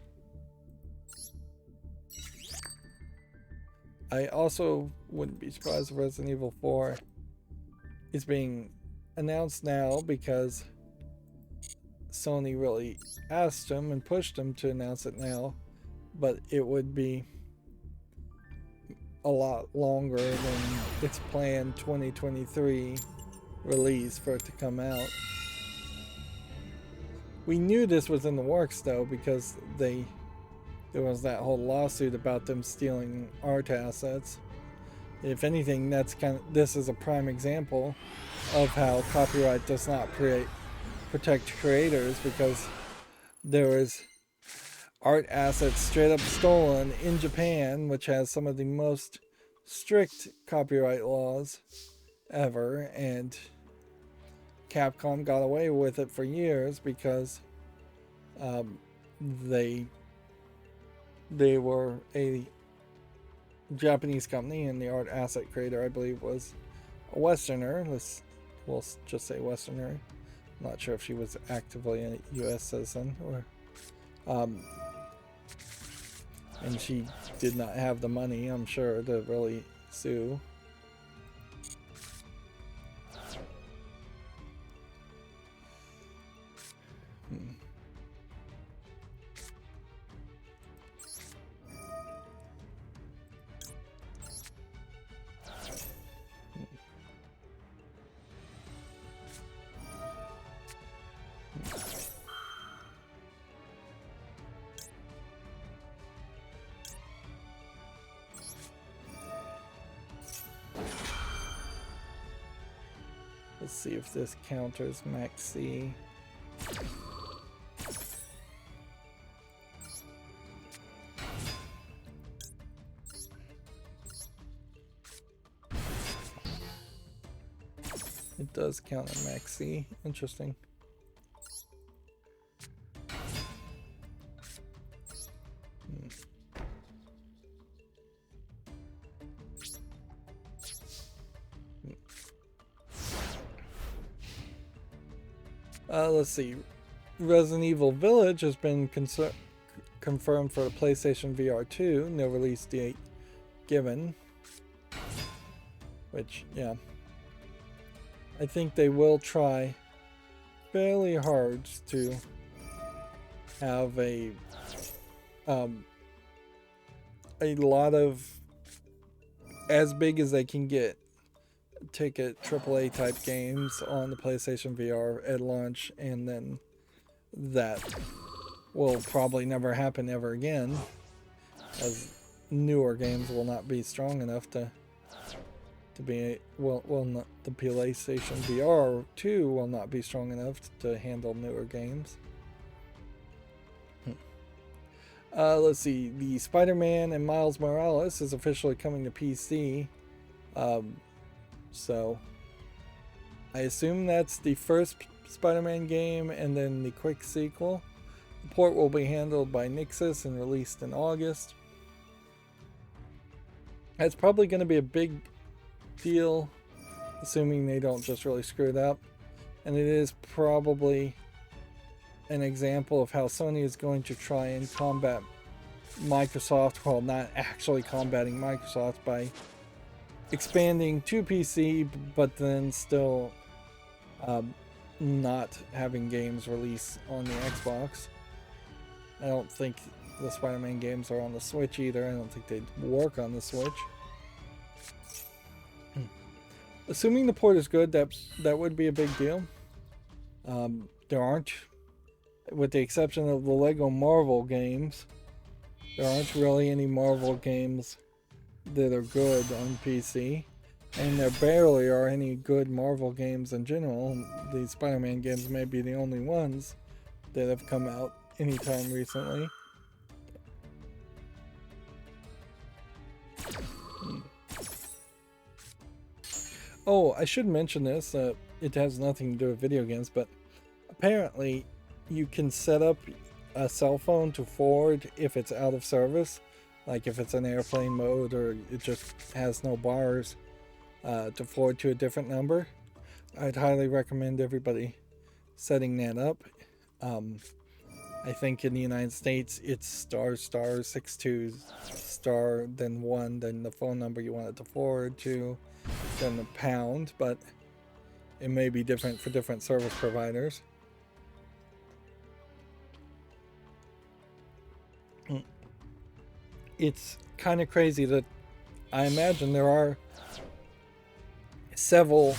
Speaker 1: I also wouldn't be surprised if Resident Evil 4 is being announced now, because Sony really asked them and pushed them to announce it now, but it would be a lot longer than its planned 2023 release for it to come out. We knew this was in the works though, because there was that whole lawsuit about them stealing art assets. If anything, this is a prime example of how copyright does not protect creators, because there was art assets straight up stolen in Japan, which has some of the most strict copyright laws ever, and Capcom got away with it for years because they were a Japanese company, and the art asset creator, I believe, was a Westerner. We'll just say Westerner. I'm not sure if she was actively a U.S. citizen or. And she did not have the money, I'm sure, to really sue. Let's see if this counters Max C. It does counter Max C. Interesting. Let's see. Resident Evil Village has been confirmed for the PlayStation VR 2. No release date given. Which, yeah. I think they will try fairly hard to have a lot of, as big as they can get, ticket AAA type games on the PlayStation VR at launch, and then that will probably never happen ever again, as newer games will not be strong enough to be, not the PlayStation VR 2 will not be strong enough to handle newer games. Let's see, the Spider-Man and Miles Morales is officially coming to PC. So I assume that's the first Spider-Man game and then the quick sequel. The port will be handled by Nixxes and released in August. That's probably going to be a big deal, assuming they don't just really screw it up. And it is probably an example of how Sony is going to try and combat Microsoft, while not actually combating Microsoft, by expanding to PC, but then still not having games release on the Xbox. I don't think the Spider-Man games are on the Switch either. I don't think they'd work on the Switch. Assuming the port is good, that would be a big deal. There aren't, with the exception of the Lego Marvel games, there aren't really any Marvel games that are good on PC, and there barely are any good Marvel games in general. The Spider-Man games may be the only ones that have come out anytime recently. Oh, I should mention this, it has nothing to do with video games, but apparently you can set up a cell phone to forward if it's out of service, like if it's in airplane mode or it just has no bars, to forward to a different number. I'd highly recommend everybody setting that up. I think in the United States it's **62** then 1, then the phone number you want it to forward to, then the pound, but it may be different for different service providers. It's kind of crazy that I imagine there are several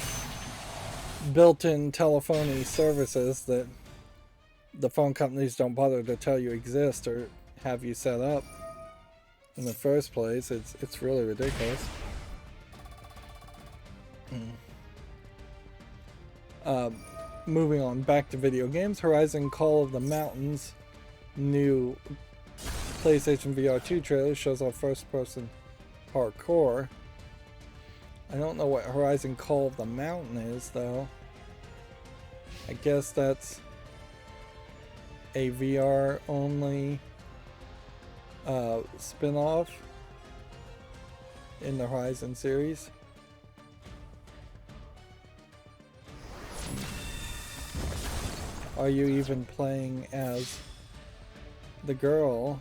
Speaker 1: built-in telephony services that the phone companies don't bother to tell you exist or have you set up in the first place. It's really ridiculous. Moving on back to video games, Horizon Call of the Mountains new PlayStation VR 2 trailer shows off first-person parkour. I don't know what Horizon Call of the Mountain is, though. I guess that's a VR only spin-off in the Horizon series. Are you even playing as the girl?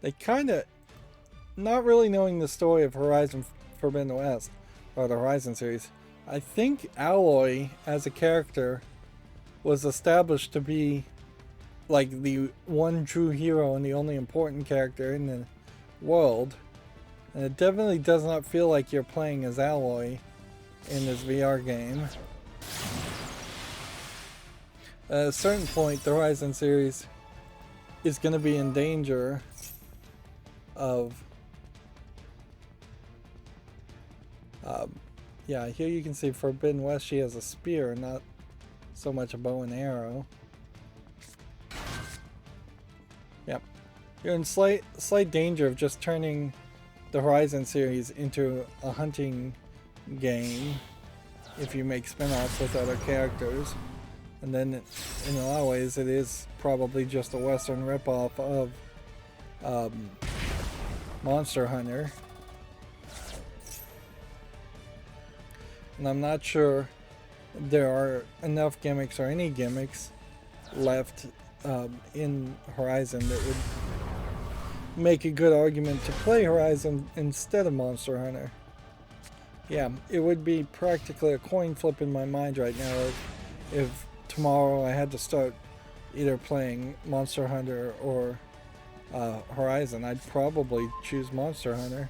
Speaker 1: They kind of, not really knowing the story of Horizon Forbidden West, or the Horizon series, I think Alloy as a character was established to be like the one true hero and the only important character in the world. And it definitely does not feel like you're playing as Alloy in this VR game. At a certain point, the Horizon series is going to be in danger of... yeah, here you can see Forbidden West, she has a spear, not so much a bow and arrow. Yep. You're in slight danger of just turning the Horizon series into a hunting game if you make spin-offs with other characters. And then in a lot of ways it is probably just a Western ripoff of Monster Hunter. And I'm not sure there are enough gimmicks or any gimmicks left in Horizon that would make a good argument to play Horizon instead of Monster Hunter. Yeah, it would be practically a coin flip in my mind right now if tomorrow I had to start either playing Monster Hunter or Horizon. I'd probably choose Monster Hunter.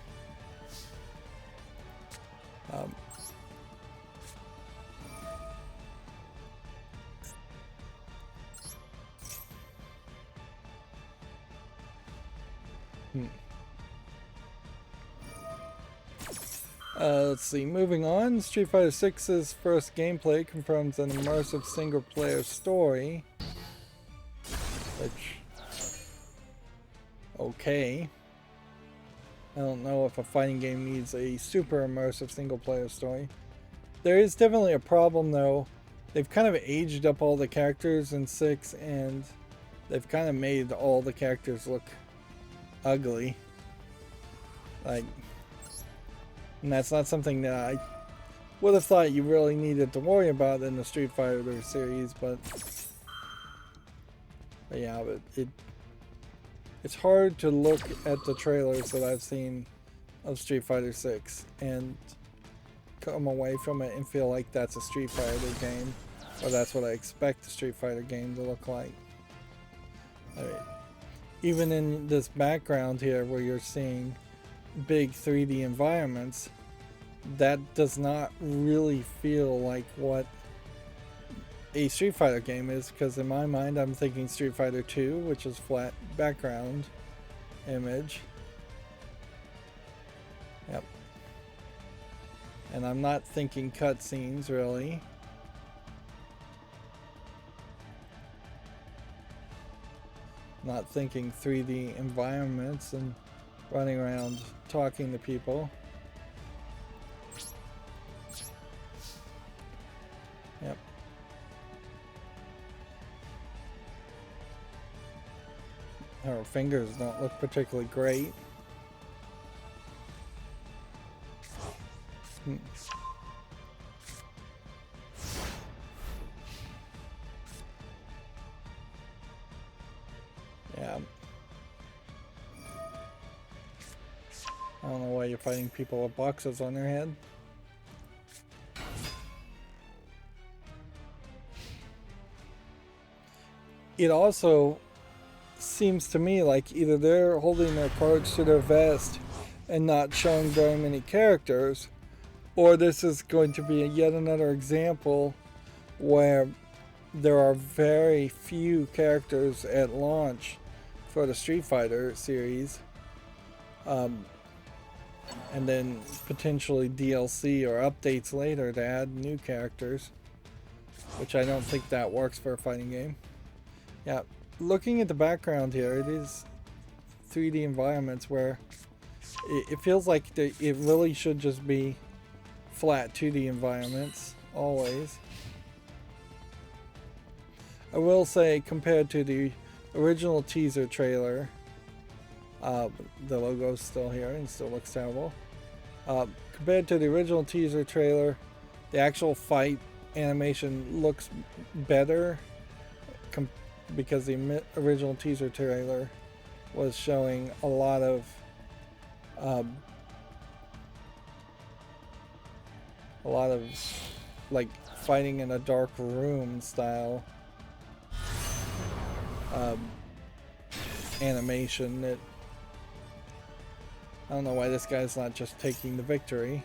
Speaker 1: Let's see, moving on, Street Fighter VI's first gameplay confirms an immersive single-player story. Which... okay. I don't know if a fighting game needs a super immersive single-player story. There is definitely a problem though. They've kind of aged up all the characters in 6, and they've kind of made all the characters look ugly. Like... and that's not something that I would have thought you really needed to worry about in the Street Fighter series, but yeah, it's hard to look at the trailers that I've seen of Street Fighter 6 and come away from it and feel like that's a Street Fighter game, or that's what I expect a Street Fighter game to look like. I mean, even in this background here where you're seeing big 3D environments, that does not really feel like what a Street Fighter game is, because in my mind I'm thinking Street Fighter 2, which is flat background image. Yep. And I'm not thinking cutscenes really. Not thinking 3D environments and running around talking to people. Yep. Her fingers don't look particularly great. Yeah. I don't know why you're fighting people with boxes on their head. It also seems to me like either they're holding their cards to their vest and not showing very many characters, or this is going to be yet another example where there are very few characters at launch for the Street Fighter series. And then potentially DLC or updates later to add new characters, which I don't think that works for a fighting game. Yeah, looking at the background here, it is 3D environments where it feels like it really should just be flat 2D environments always. I will say, compared to the original teaser trailer, the logo's still here and still looks terrible. Compared to the original teaser trailer, the actual fight animation looks better because the original teaser trailer was showing a lot of like fighting in a dark room style animation that I don't know why this guy's not just taking the victory.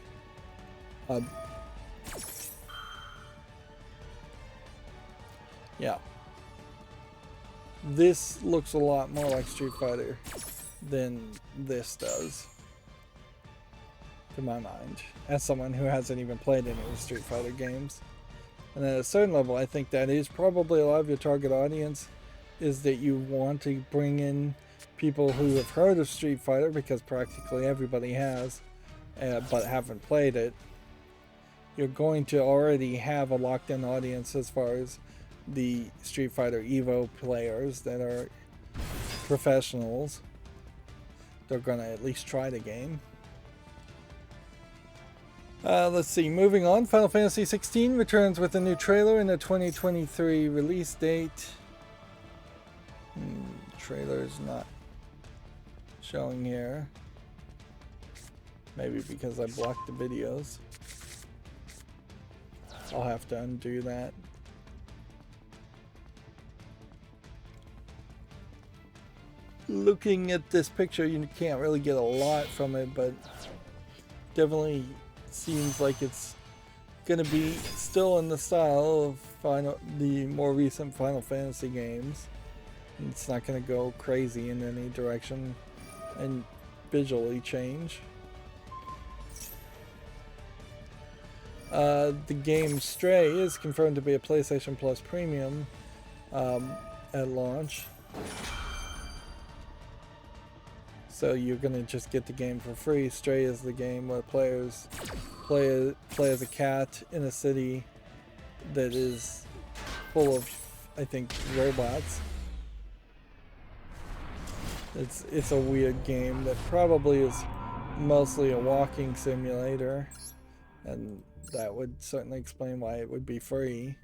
Speaker 1: Yeah. This looks a lot more like Street Fighter than this does, to my mind, as someone who hasn't even played any of the Street Fighter games. And at a certain level, I think that is probably a lot of your target audience, is that you want to bring in people who have heard of Street Fighter, because practically everybody has, but haven't played it. You're going to already have a locked-in audience as far as the Street Fighter Evo players that are professionals. They're going to at least try the game. Let's see, moving on. Final Fantasy XVI returns with a new trailer and a 2023 release date. Trailer's not showing here. Maybe because I blocked the videos. I'll have to undo that. Looking at this picture, you can't really get a lot from it, but definitely seems like it's gonna be still in the style of the more recent Final Fantasy games. It's not gonna go crazy in any direction and visually change. The game Stray is confirmed to be a PlayStation Plus Premium at launch. So you're gonna just get the game for free. Stray is the game where players play as a cat in a city that is full of, I think, robots. It's a weird game that probably is mostly a walking simulator, and that would certainly explain why it would be free.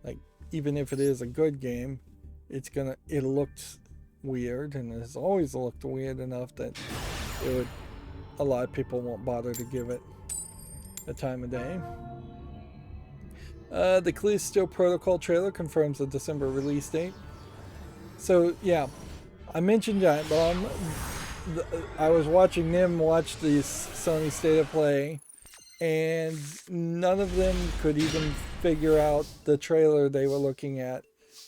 Speaker 1: Like, even if it is a good game, it looked weird, and it has always looked weird enough that a lot of people won't bother to give it a time of day. The Callisto Protocol trailer confirms the December release date. So yeah, I mentioned Giant Bomb. I was watching them watch the Sony State of Play, and none of them could even figure out the trailer they were looking at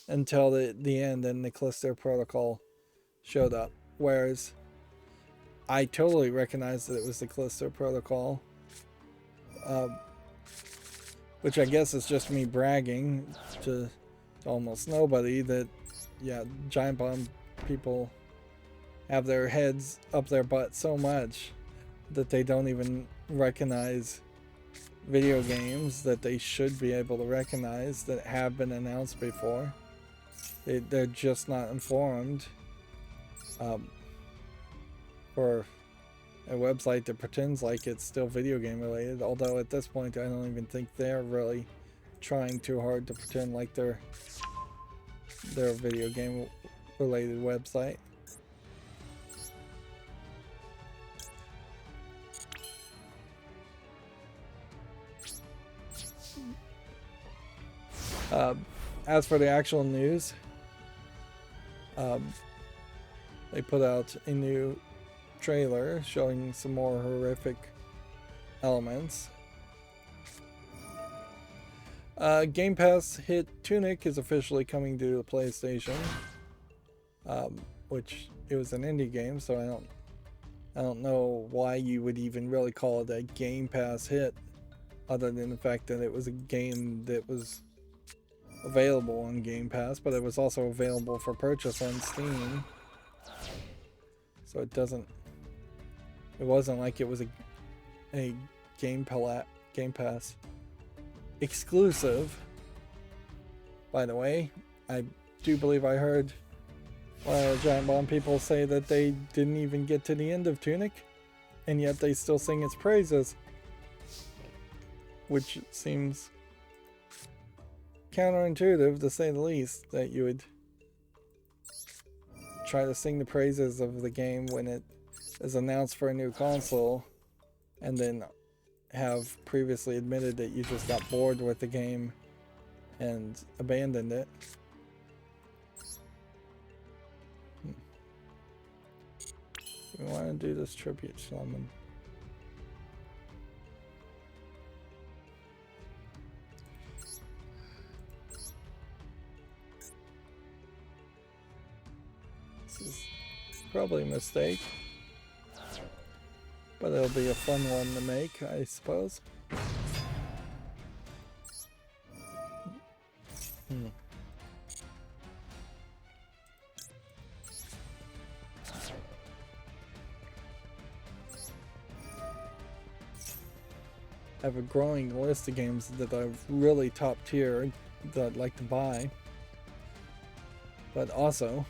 Speaker 1: until the end, and the Callisto Protocol showed up. Whereas I totally recognized that it was the Callisto Protocol, which I guess is just me bragging to almost nobody that, yeah, Giant Bomb people have their heads up their butt so much that they don't even recognize video games that they should be able to recognize that have been announced before. They're just not informed. For a website that pretends like it's still video game related, although at this point I don't even think they're really trying too hard to pretend like they're a video game related website. As for the actual news, they put out a new trailer showing some more horrific elements. Game Pass hit Tunic is officially coming to the PlayStation, which it was an indie game, so I don't know why you would even really call it a Game Pass hit, other than the fact that it was a game that was available on Game Pass, but it was also available for purchase on Steam. So it wasn't like it was a Game Pass exclusive. By the way, I do believe I heard Giant Bomb people say that they didn't even get to the end of Tunic, and yet they still sing its praises, which seems counterintuitive to say the least, that you would try to sing the praises of the game when it is announced for a new console, and then have previously admitted that you just got bored with the game and abandoned it. We want to do this tribute summon. This is probably a mistake, but it'll be a fun one to make, I suppose. I have a growing list of games that are really top tier that I'd like to buy. But also,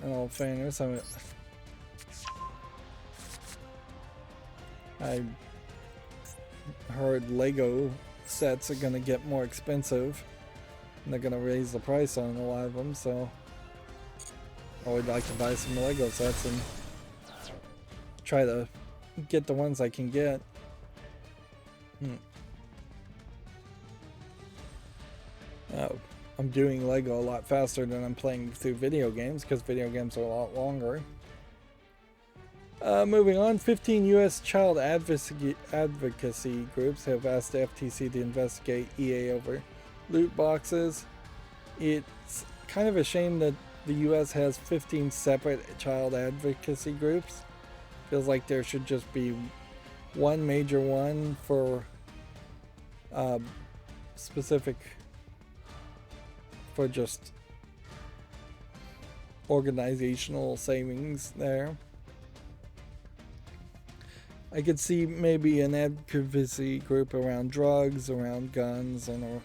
Speaker 1: in all fairness, I heard Lego sets are going to get more expensive, and they're going to raise the price on a lot of them, so I would like to buy some Lego sets and try to get the ones I can get. I'm doing Lego a lot faster than I'm playing through video games, because video games are a lot longer. Moving on, 15 U.S. child advocacy groups have asked the FTC to investigate EA over loot boxes. It's kind of a shame that the U.S. has 15 separate child advocacy groups. Feels like there should just be one major one for specific, for just organizational savings there. I could see maybe an advocacy group around drugs, around guns, and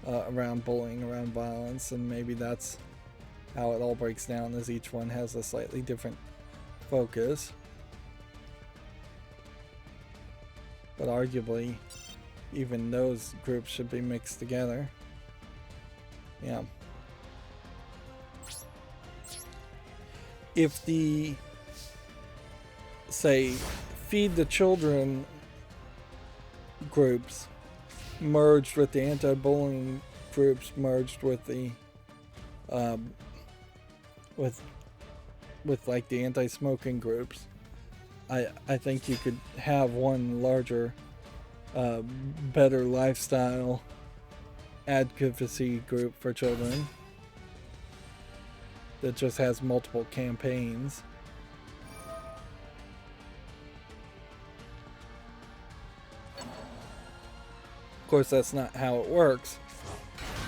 Speaker 1: around bullying, around violence, and maybe that's how it all breaks down, as each one has a slightly different focus. But arguably, even those groups should be mixed together. Yeah. If the, say, Feed the Children groups merged with the anti-bullying groups, merged with the with like the anti-smoking groups, I think you could have one larger better lifestyle advocacy group for children that just has multiple campaigns. Of course, that's not how it works.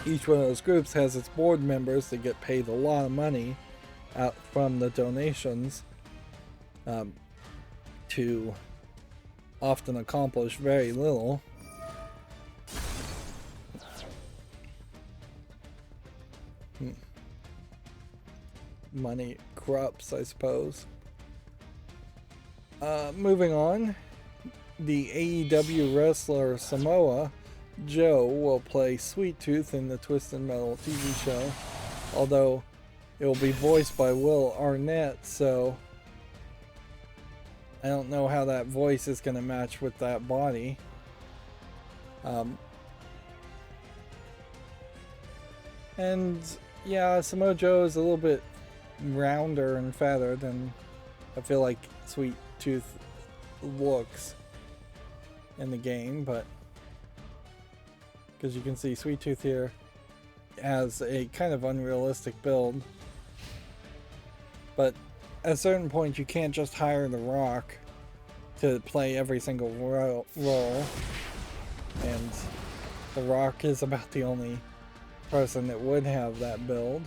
Speaker 1: Each one of those groups has its board members that get paid a lot of money out from the donations to often accomplish very little. Money corrupts, I suppose. Moving on, the AEW wrestler Samoa Joe will play Sweet Tooth in the Twisted Metal TV show, although it will be voiced by Will Arnett, so I don't know how that voice is going to match with that body. And yeah, Samoa Joe is a little bit rounder and fatter than I feel like Sweet Tooth looks in the game, but because you can see Sweet Tooth here has a kind of unrealistic build, but at a certain point you can't just hire The Rock to play every single role, and The Rock is about the only person that would have that build.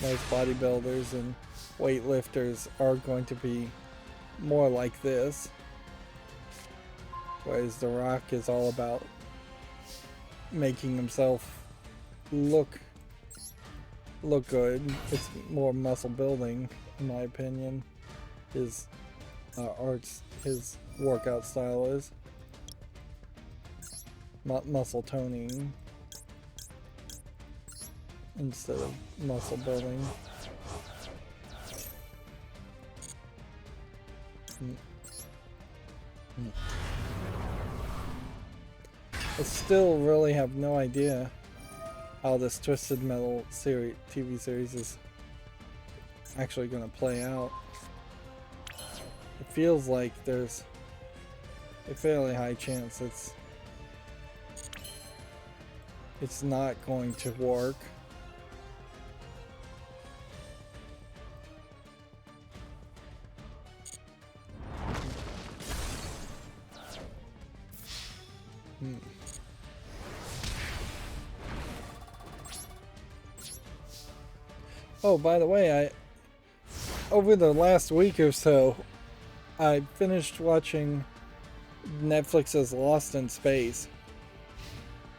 Speaker 1: most bodybuilders and weightlifters are going to be more like this. Whereas The Rock is all about making himself look good. It's more muscle building, in my opinion. His his workout style is muscle toning instead of muscle building. I still really have no idea how this Twisted Metal TV series is actually going to play out. It feels like there's a fairly high chance it's not going to work. Oh, by the way, over the last week or so, I finished watching Netflix's Lost in Space.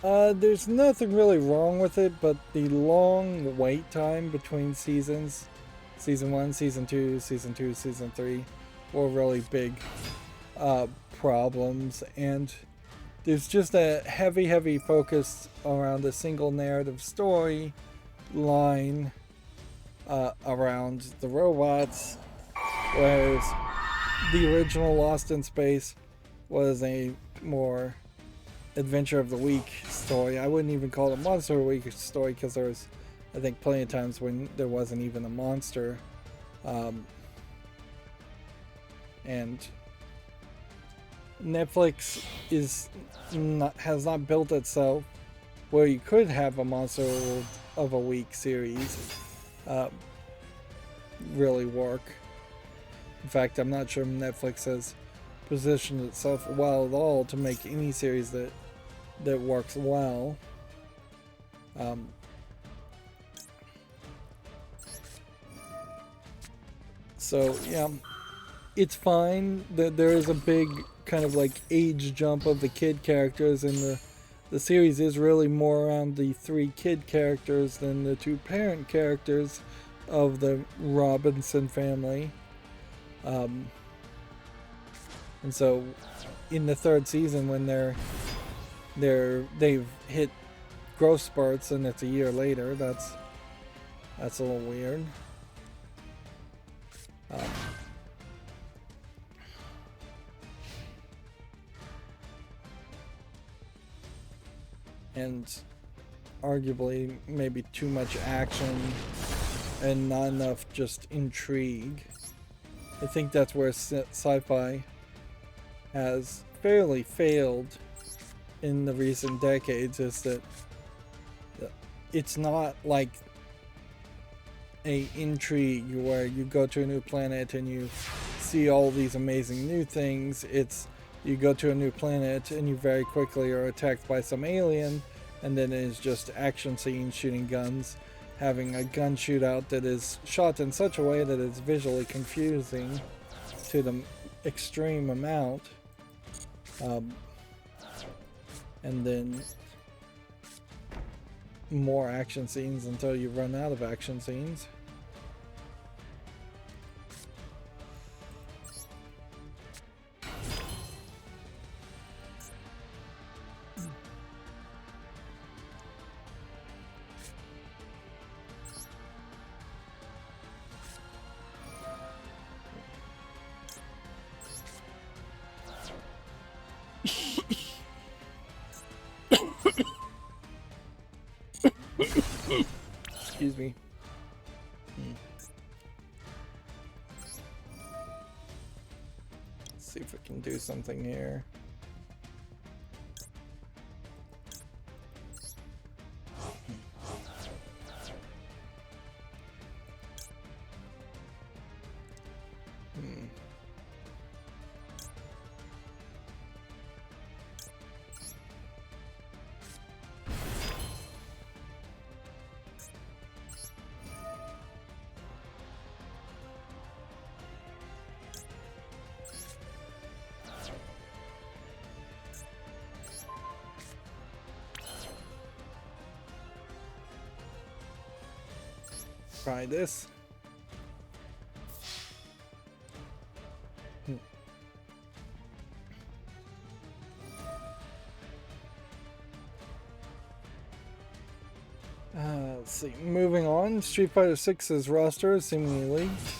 Speaker 1: There's nothing really wrong with it, but the long wait time between seasons, season 1, season 2, season 2, season 3, were really big problems, and there's just a heavy focus around a single narrative story line around the robots, whereas the original Lost in Space was a more Adventure of the Week story. I wouldn't even call it a Monster of the Week story because there was, I think, plenty of times when there wasn't even a monster. And Netflix has not built itself where you could have a Monster of a Week series really work. In fact, I'm not sure Netflix has positioned itself well at all to make any series that works well. So yeah, it's fine that there is a big kind of like age jump of the kid characters, and the series is really more around the 3 kid characters than the 2 parent characters of the Robinson family. And so in the 3rd season, when they've hit growth spurts and it's a year later, that's a little weird. And arguably maybe too much action and not enough just intrigue. I think that's where sci-fi has fairly failed in the recent decades, is that it's not like a intrigue where you go to a new planet and you see all these amazing new things. It's you go to a new planet and you very quickly are attacked by some alien, and then it is just action scenes, shooting guns, having a gun shootout that is shot in such a way that it's visually confusing to the extreme amount. And then more action scenes until you run out of action scenes. Excuse me. Let's see if I can do something here. try this. Let's see. Moving on, Street Fighter 6's roster is seemingly leaked.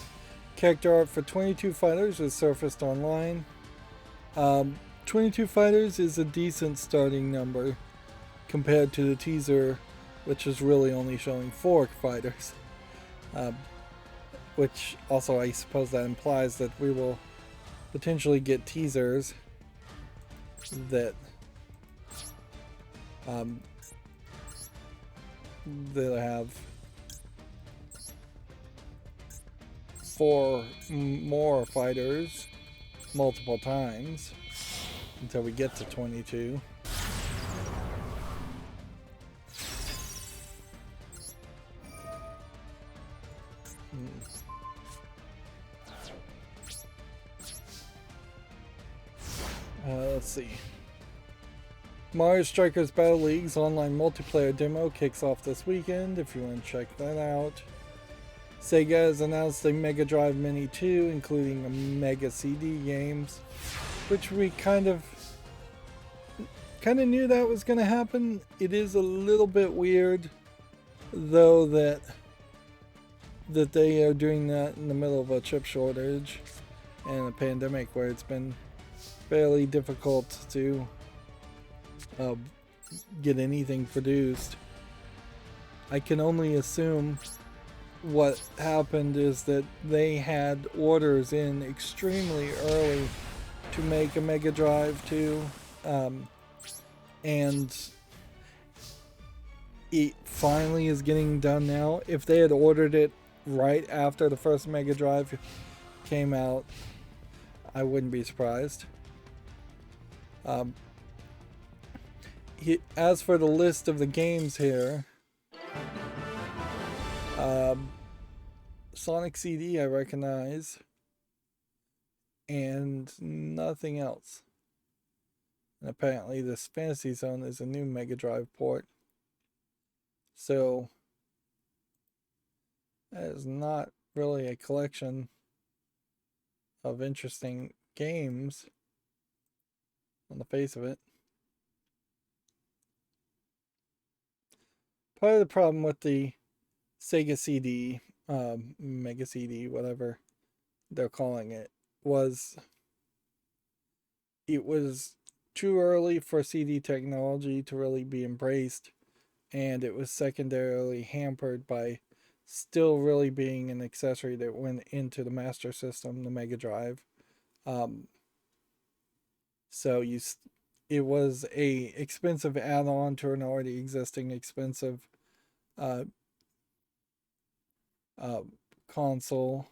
Speaker 1: Character art for 22 fighters is surfaced online. 22 fighters is a decent starting number compared to the teaser, which is really only showing 4 fighters. Which also, I suppose that implies that we will potentially get teasers that they'll have 4 more fighters multiple times until we get to 22. Let's see. Mario Strikers Battle League's online multiplayer demo kicks off this weekend if you want to check that out. Sega has announced a Mega Drive Mini 2, including a Mega CD games, which we kind of knew that was going to happen. It is a little bit weird, though, that they are doing that in the middle of a chip shortage and a pandemic where it's been fairly difficult to get anything produced. I can only assume what happened is that they had orders in extremely early to make a Mega Drive 2, and it finally is getting done now. If they had ordered it right after the first Mega Drive came out, I wouldn't be surprised. As for the list of the games here, Sonic CD I recognize, and nothing else. And apparently this Fantasy Zone is a new Mega Drive port. So that is not really a collection of interesting games on the face of it. Part of the problem with the Sega CD, Mega CD, whatever they're calling it, was it was too early for CD technology to really be embraced, and it was secondarily hampered by still really being an accessory that went into the Master System, the Mega Drive. So it was a expensive add-on to an already existing expensive console.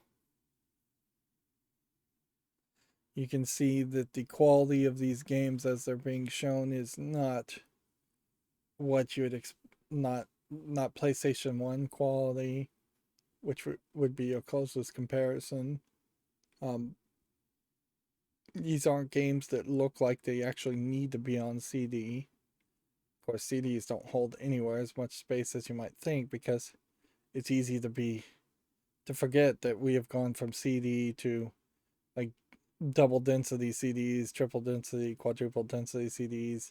Speaker 1: You can see that the quality of these games as they're being shown is not what you would not PlayStation 1 quality, which would be your closest comparison. These aren't games that look like they actually need to be on CD. Of course, CDs don't hold anywhere as much space as you might think, because it's easy to forget that we have gone from CD to like double density CDs, triple density, quadruple density CDs,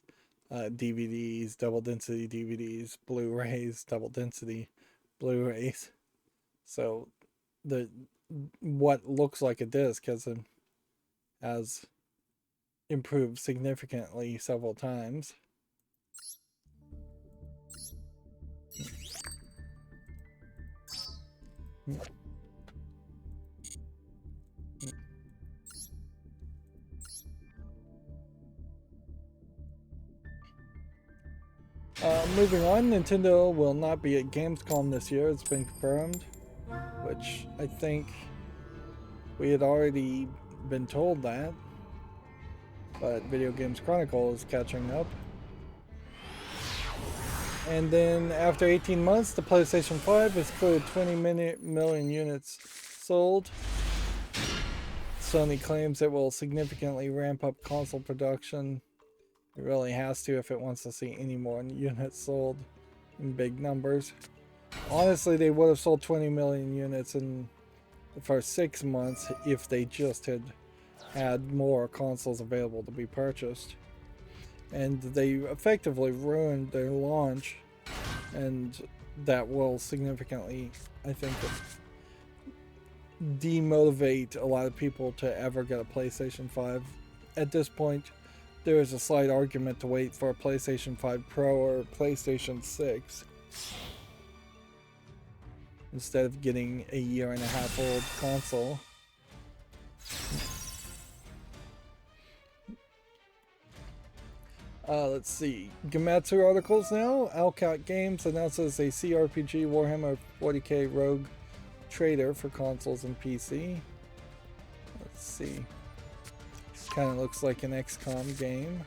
Speaker 1: DVDs, double density DVDs, Blu-rays, double density Blu-rays. So what looks like a disc has improved significantly several times. Moving on, Nintendo will not be at Gamescom this year. It's been confirmed, which I think we had already been told that, but Video Games Chronicle is catching up. And then after 18 months, the PlayStation 5 has cleared 20 million units sold. Sony claims it will significantly ramp up console production. It really has to if it wants to see any more units sold in big numbers. Honestly, they would have sold 20 million units in the first 6 months if they just had more consoles available to be purchased. And they effectively ruined their launch, and that will significantly, I think, demotivate a lot of people to ever get a PlayStation 5. At this point, there is a slight argument to wait for a PlayStation 5 Pro or PlayStation 6 instead of getting a 1.5 year old console. Let's see. Gematsu articles now. Alcat Games announces a CRPG Warhammer 40k Rogue Trader for consoles and PC. Let's see. Kind of looks like an XCOM game.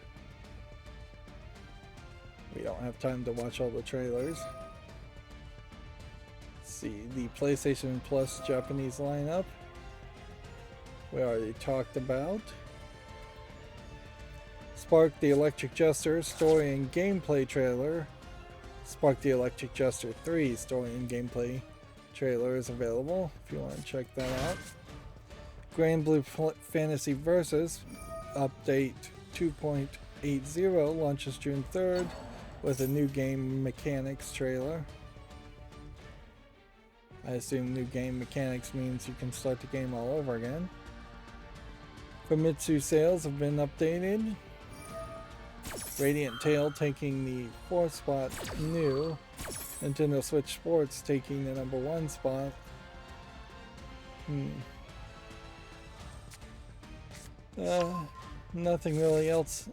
Speaker 1: We don't have time to watch all the trailers. Let's see. The PlayStation Plus Japanese lineup. We already talked about. Spark the Electric Jester story and gameplay trailer. Spark the Electric Jester 3 story and gameplay trailer is available if you want to check that out. Grand Blue Fantasy Versus update 2.80 launches June 3rd with a new game mechanics trailer. I assume new game mechanics means you can start the game all over again. Famitsu sales have been updated. Radiant Tail taking the 4th spot, new. Nintendo Switch Sports taking the number 1 spot. Nothing really else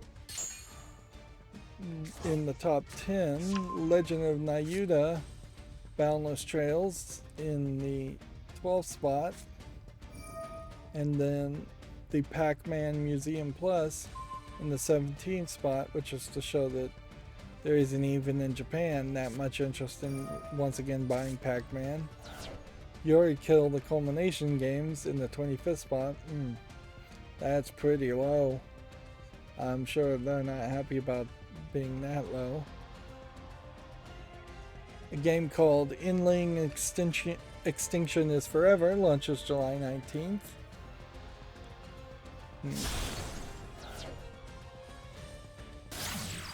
Speaker 1: in the top 10. Legend of Nayuda, Boundless Trails in the 12th spot. And then the Pac-Man Museum Plus in the 17th spot, which is to show that there isn't even in Japan that much interest in once again buying Pac-Man. Yuri Kill the Culmination Games in the 25th spot. That's pretty low. I'm sure they're not happy about being that low. A game called Inling Extinction is Forever launches July 19th.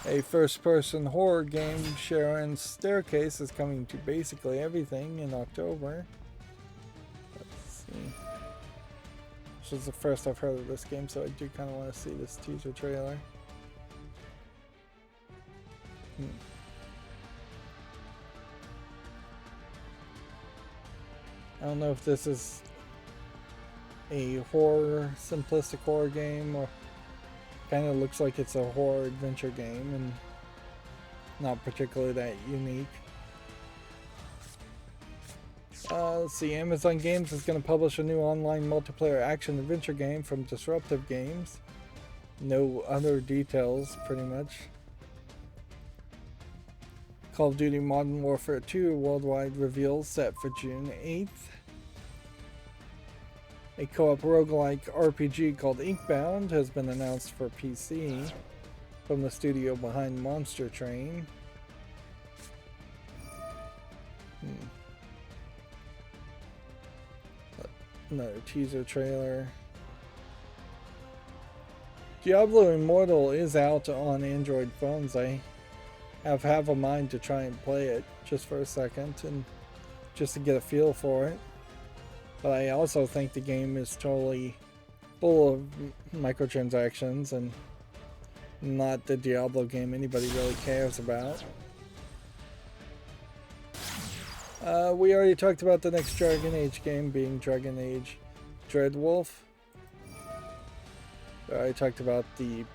Speaker 1: A first-person horror game, Sharon's Staircase, is coming to basically everything in October. Let's see. This is the first I've heard of this game, so I do kind of want to see this teaser trailer. I don't know if this is a horror, simplistic horror game, or kind of looks like it's a horror adventure game and not particularly that unique. Let's see, Amazon Games is going to publish a new online multiplayer action adventure game from Disruptive Games. No other details, pretty much. Call of Duty Modern Warfare 2 worldwide reveal set for June 8th. A co-op roguelike RPG called Inkbound has been announced for PC from the studio behind Monster Train. Another teaser trailer. Diablo Immortal is out on Android phones. I have half a mind to try and play it just for a second and just to get a feel for it. But I also think the game is totally full of microtransactions and not the Diablo game anybody really cares about. We already talked about the next Dragon Age game being Dragon Age Dreadwolf. I already talked about the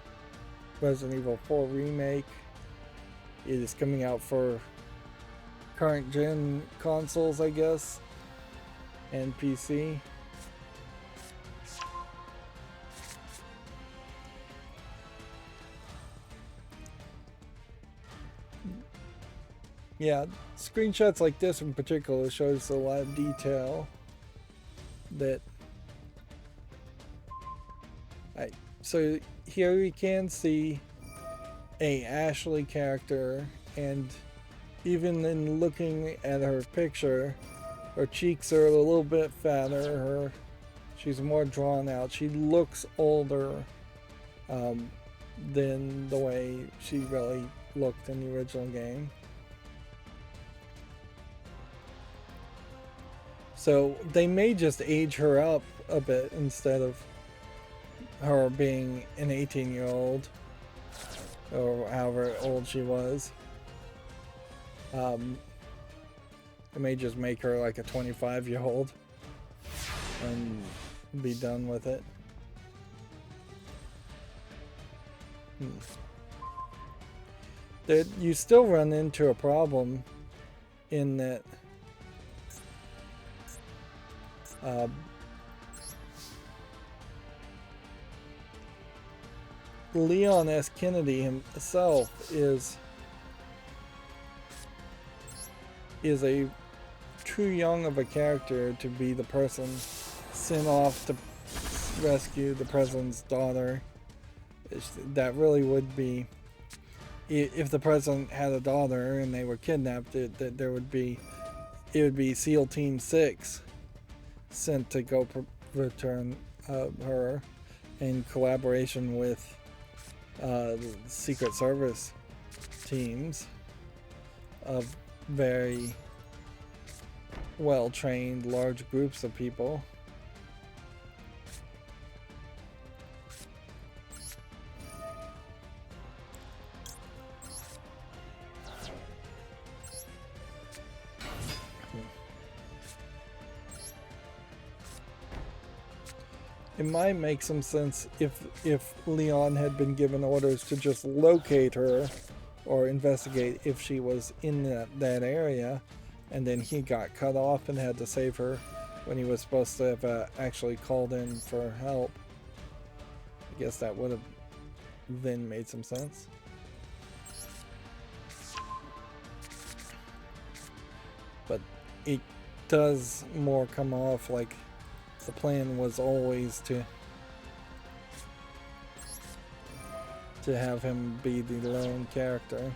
Speaker 1: Resident Evil 4 remake. It is coming out for current gen consoles, I guess, and PC. Yeah, screenshots like this in particular shows a lot of detail that so here we can see a Ashley character and even in looking at her picture, her cheeks are a little bit fatter. She's more drawn out. She looks older than the way she really looked in the original game. So they may just age her up a bit instead of her being an 18-year-old or however old she was. They may just make her like a 25-year-old and be done with it. You still run into a problem in that Leon S. Kennedy himself is a too young of a character to be the person sent off to rescue the president's daughter. That really would be, if the president had a daughter and they were kidnapped, it would be SEAL Team 6 sent to go return her in collaboration with Secret Service teams of very well-trained large groups of people. It might make some sense if Leon had been given orders to just locate her or investigate if she was in that area, and then he got cut off and had to save her when he was supposed to have actually called in for help. I guess that would have then made some sense. But it does more come off like the plan was always to have him be the lone character.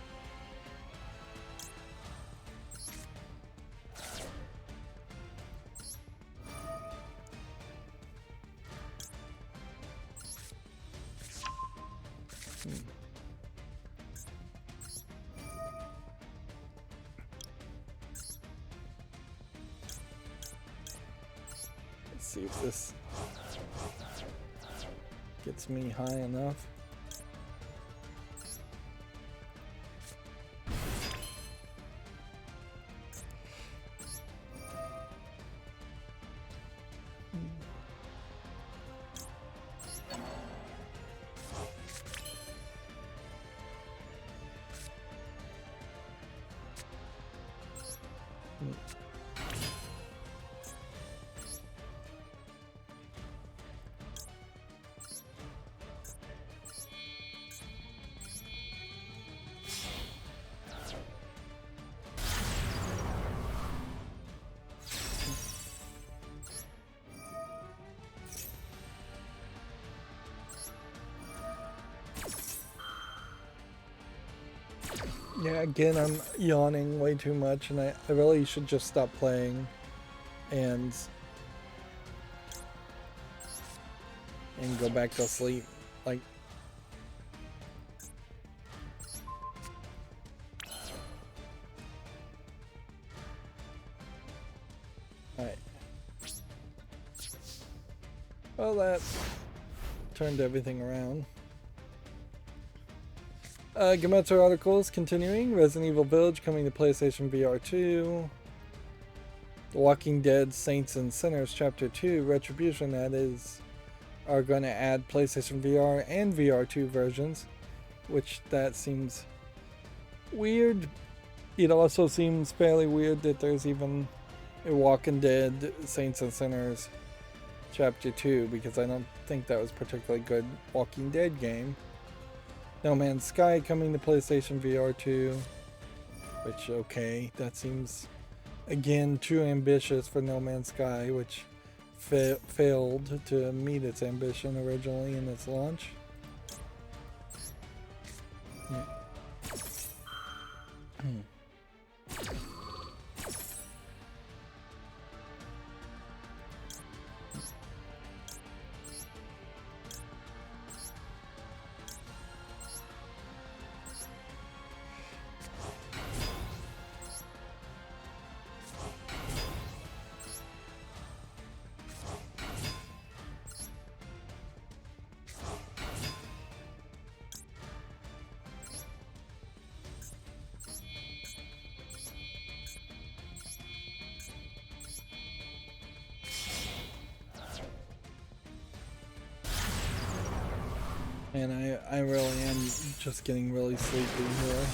Speaker 1: See if this gets me high enough. Yeah, again, I'm yawning way too much, and I really should just stop playing and go back to sleep. Like, alright. Well, that turned everything around. Gematsu articles continuing. Resident Evil Village coming to PlayStation VR 2. The Walking Dead Saints and Sinners Chapter 2 Retribution, that is, are going to add PlayStation VR and VR 2 versions, which that seems weird. It also seems fairly weird that there's even a Walking Dead Saints and Sinners Chapter 2, because I don't think that was a particularly good Walking Dead game. No Man's Sky coming to PlayStation VR 2, which, okay, that seems, again, too ambitious for No Man's Sky, which failed to meet its ambition originally in its launch. And I really am just getting really sleepy here.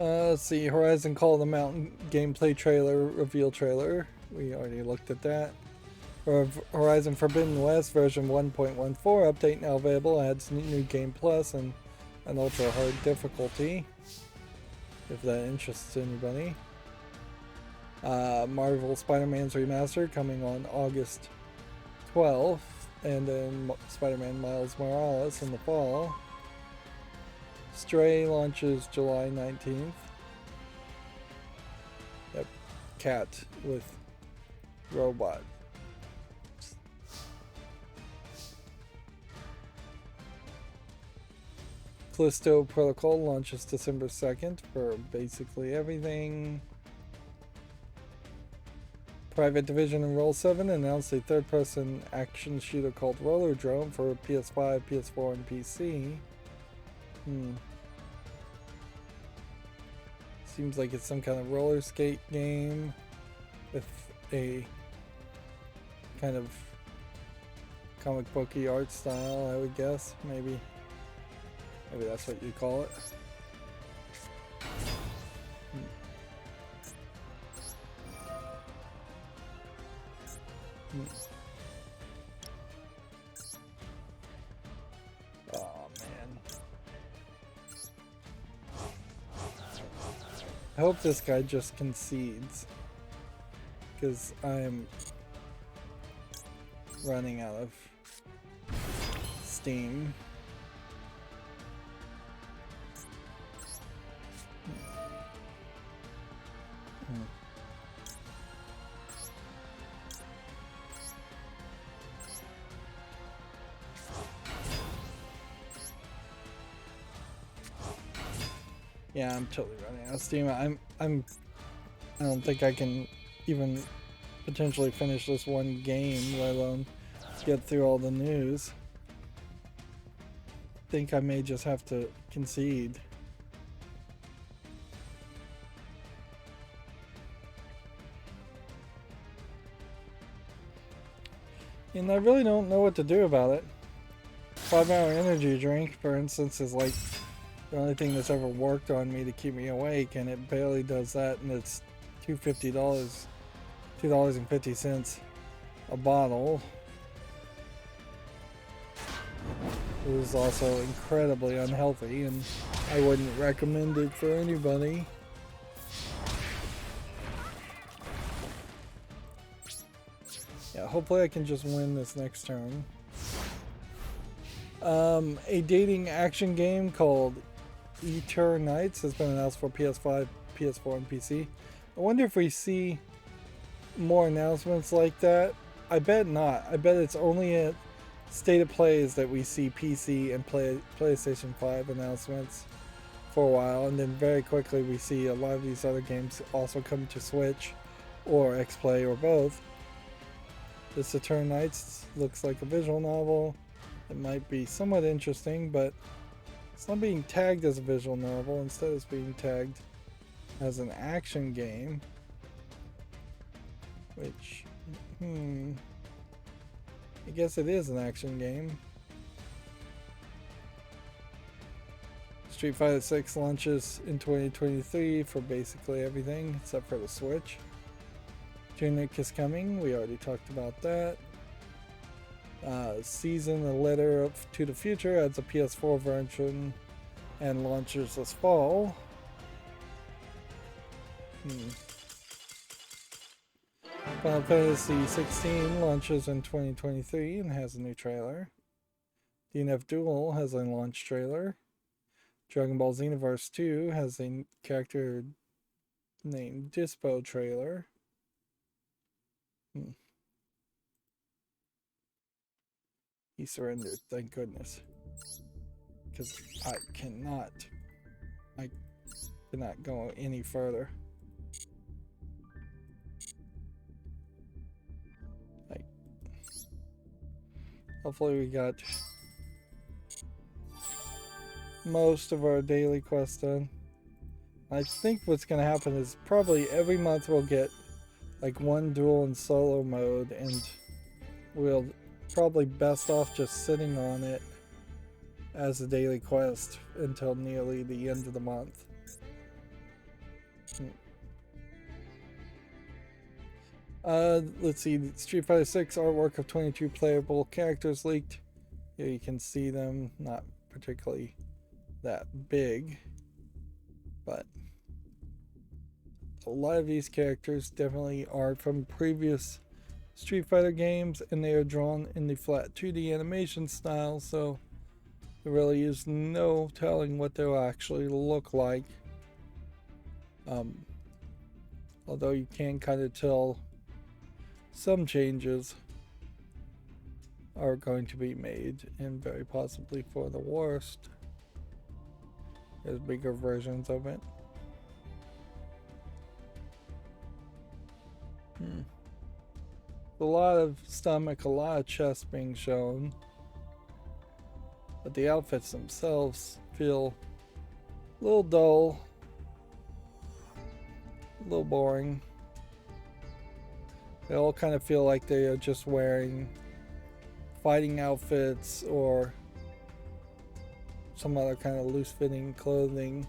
Speaker 1: Let's see, Horizon Call of the Mountain gameplay trailer, reveal trailer. We already looked at that. Horizon Forbidden West version 1.14 update now available. Adds new game plus and an ultra hard difficulty. If that interests anybody. Marvel Spider-Man's Remastered coming on August 12th. And then Spider-Man Miles Morales in the fall. Stray launches July 19th. Yep, cat with robot. Callisto Protocol launches December 2nd for basically everything. Private Division and Roll 7 announced a third-person action shooter called Roller Drone for PS5, PS4, and PC. Seems like it's some kind of roller skate game with a kind of comic booky art style, I would guess. Maybe that's what you call it. Oh man. I hope this guy just concedes, because I'm running out of steam. Yeah, I'm totally running out of steam. I don't think I can even potentially finish this one game, let alone get through all the news. I think I may just have to concede. And I really don't know what to do about it. 5-hour energy drink, for instance, is like the only thing that's ever worked on me to keep me awake, and it barely does that, and it's $2.50 a bottle. It is also incredibly unhealthy, and I wouldn't recommend it for anybody. Yeah, hopefully I can just win this next turn. A dating action game called Eternights has been announced for PS5, PS4, and PC. I wonder if we see more announcements like that. I bet not. I bet it's only at State of Plays that we see PC and PlayStation 5 announcements for a while, and then very quickly we see a lot of these other games also come to Switch or X-Play or both. This Eternights looks like a visual novel. It might be somewhat interesting, but it's not being tagged as a visual novel. Instead, it's being tagged as an action game. Which, I guess it is an action game. Street Fighter 6 launches in 2023 for basically everything except for the Switch. Tunic is coming. We already talked about that. Season A Letter to the Future adds a PS4 version and launches this fall. Final Fantasy 16 launches in 2023 and has a new trailer. DNF Duel has a launch trailer. Dragon Ball Xenoverse 2 has a character named Dispo trailer. He surrendered, thank goodness. Because I cannot I cannot go any further. Like, hopefully we got most of our daily quests done. I think what's going to happen is probably every month we'll get like one duel and solo mode, and we'll probably best off just sitting on it as a daily quest until nearly the end of the month. Let's see, Street Fighter 6 artwork of 22 playable characters leaked. Here you can see them, not particularly that big, but a lot of these characters definitely are from previous Street Fighter games, and they are drawn in the flat 2D animation style, so there really is no telling what they'll actually look like. Although you can kind of tell some changes are going to be made, and very possibly for the worst. There's bigger versions of it. A lot of stomach, a lot of chest being shown, but the outfits themselves feel a little dull, a little boring. They all kind of feel like they are just wearing fighting outfits or some other kind of loose-fitting clothing,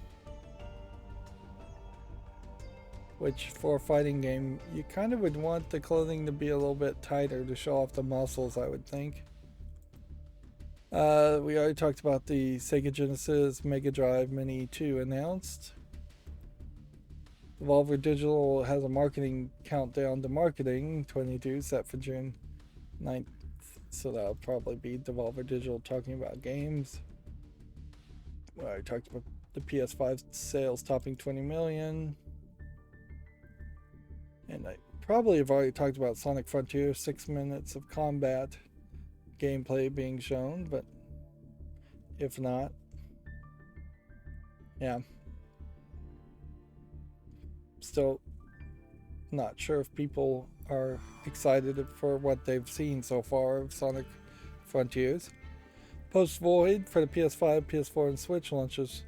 Speaker 1: which for a fighting game you kind of would want the clothing to be a little bit tighter to show off the muscles, I would think. We already talked about the Sega Genesis Mega Drive Mini 2 announced. Devolver Digital has a marketing countdown to marketing 22 set for June 9th, so that'll probably be Devolver Digital talking about games. We already talked about the PS5 sales topping 20 million. And I probably have already talked about Sonic Frontier, 6 minutes of combat gameplay being shown, but if not, yeah. Still not sure if people are excited for what they've seen so far of Sonic Frontiers. Post Void for the PS5, PS4, and Switch launches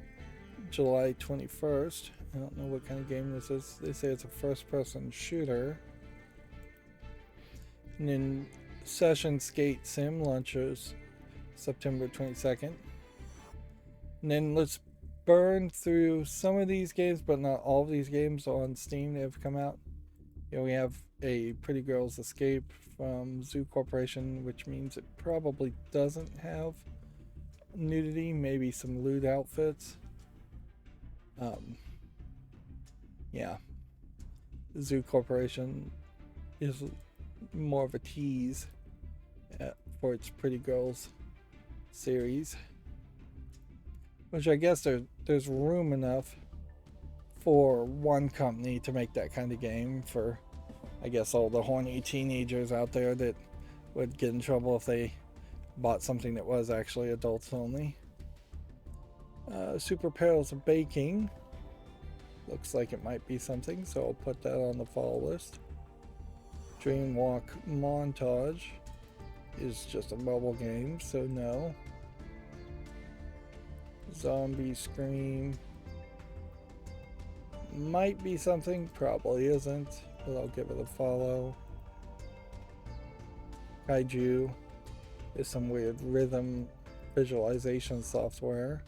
Speaker 1: July 21st. I don't know what kind of game this is. They say it's a first-person shooter. And then Session Skate Sim launches September 22nd. And then let's burn through some of these games, but not all of these games on Steam that have come out. Here we have a Pretty Girls Escape from Zoo Corporation, which means it probably doesn't have nudity, maybe some lewd outfits. Yeah, Zoo Corporation is more of a tease for its Pretty Girls series, which I guess there's room enough for one company to make that kind of game for, I guess, all the horny teenagers out there that would get in trouble if they bought something that was actually adults only. Super Perils of Baking looks like it might be something, so I'll put that on the follow list. Dreamwalk Montage is just a mobile game, so no. Zombie Scream might be something, probably isn't, but I'll give it a follow. Kaiju is some weird rhythm visualization software,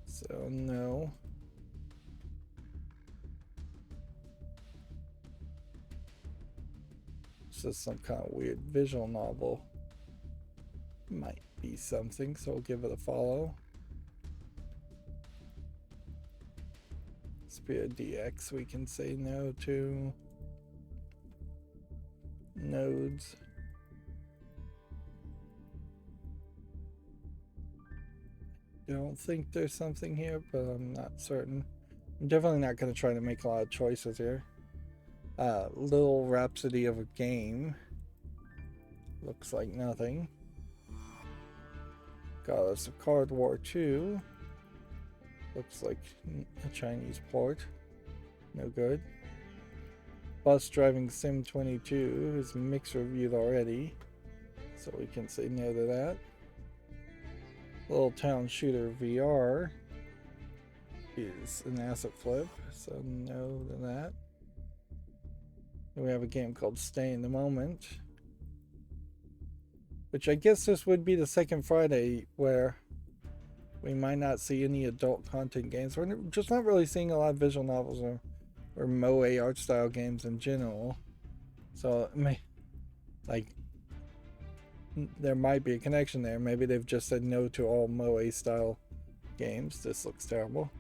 Speaker 1: so no. This is some kind of weird visual novel. Might be something, so I'll give it a follow. Spear DX we can say no to. Nodes. I don't think there's something here, but I'm not certain. I'm definitely not going to try to make a lot of choices here. Little Rhapsody of a Game. Looks like nothing. Goddess of Card War 2. Looks like a Chinese port. No good. Bus Driving Sim 22 is mixed reviewed already, so we can say no to that. Little Town Shooter VR is an asset flip, so no to that. And we have a game called Stay in the Moment, which I guess this would be the second Friday where we might not see any adult content games. We're just not really seeing a lot of visual novels or moe art style games in general. So there might be a connection there. Maybe they've just said no to all moe style games. This looks terrible.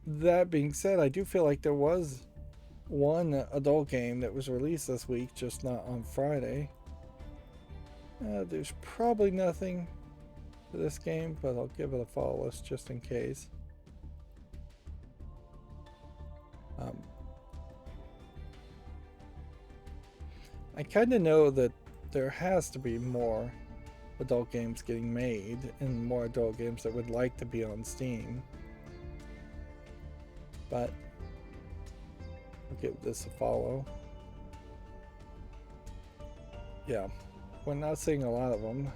Speaker 1: That being said, I do feel like there was one adult game that was released this week, just not on Friday. There's probably nothing for this game, but I'll give it a follow list just in case. I kind of know that there has to be more adult games getting made and more adult games that would like to be on Steam, but I'll give this a follow. Yeah, we're not seeing a lot of them.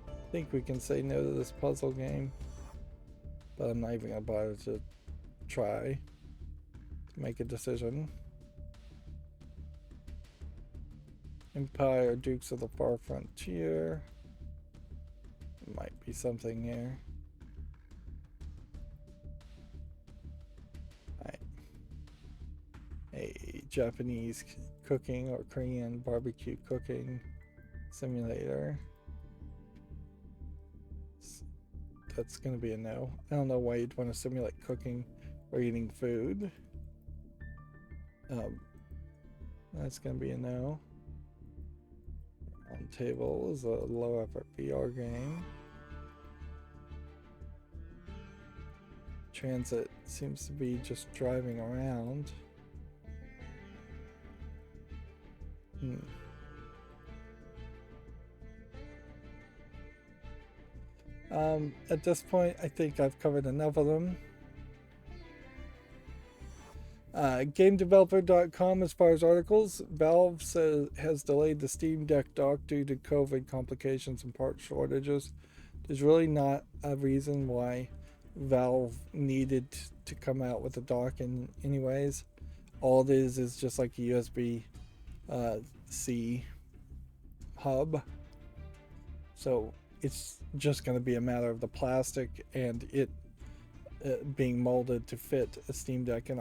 Speaker 1: I think we can say no to this puzzle game, but I'm not even gonna bother to try to make a decision. Empire Dukes of the Far Frontier. Might be something here. A Japanese cooking or Korean barbecue cooking simulator. That's going to be a no. I don't know why you'd want to simulate cooking or eating food. That's going to be a no. On Table is a low effort VR game. Transit seems to be just driving around. At this point, I think I've covered enough of them. GameDeveloper.com, as far as articles, Valve has delayed the Steam Deck dock due to COVID complications and part shortages. There's really not a reason why Valve needed to come out with a dock in anyways. All it is just like a USB C hub. So it's just going to be a matter of the plastic and it being molded to fit a Steam Deck, and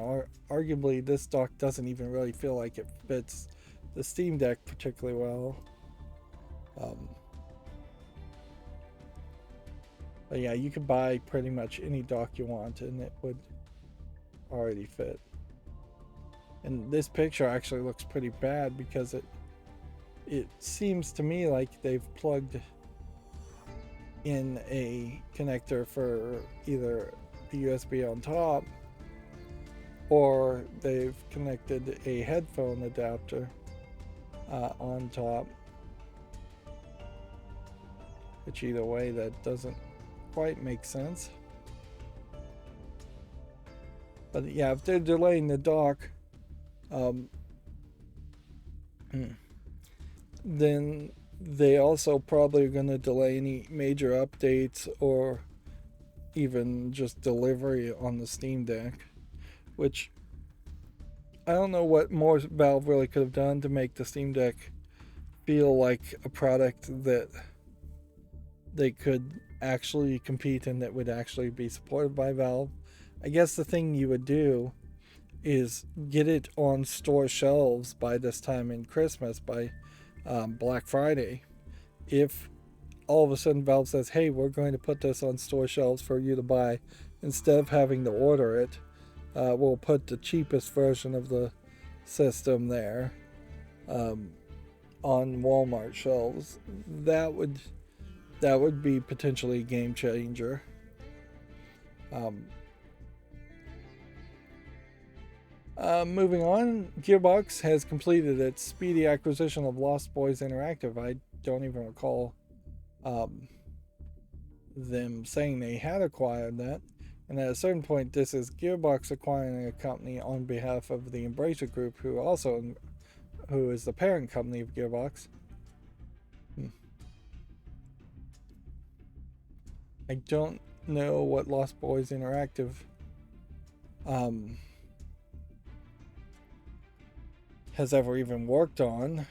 Speaker 1: arguably this dock doesn't even really feel like it fits the Steam Deck particularly well. But yeah, you could buy pretty much any dock you want and it would already fit. And this picture actually looks pretty bad because it seems to me like they've plugged in a connector for either the USB on top, or they've connected a headphone adapter on top, which either way that doesn't quite make sense. But yeah, if they're delaying the dock, then they also probably are going to delay any major updates or even just delivery on the Steam Deck, which I don't know what more Valve really could have done to make the Steam Deck feel like a product that they could actually compete and that would actually be supported by Valve. I guess the thing you would do is get it on store shelves by this time in Christmas, by Black Friday. If all of a sudden Valve says, hey, we're going to put this on store shelves for you to buy, instead of having to order it, we'll put the cheapest version of the system there on Walmart shelves. That would be potentially a game changer. Moving on, Gearbox has completed its speedy acquisition of Lost Boys Interactive. I don't even recall them saying they had acquired that. And at a certain point, this is Gearbox acquiring a company on behalf of the Embracer Group, who is the parent company of Gearbox. I don't know what Lost Boys Interactive has ever even worked on.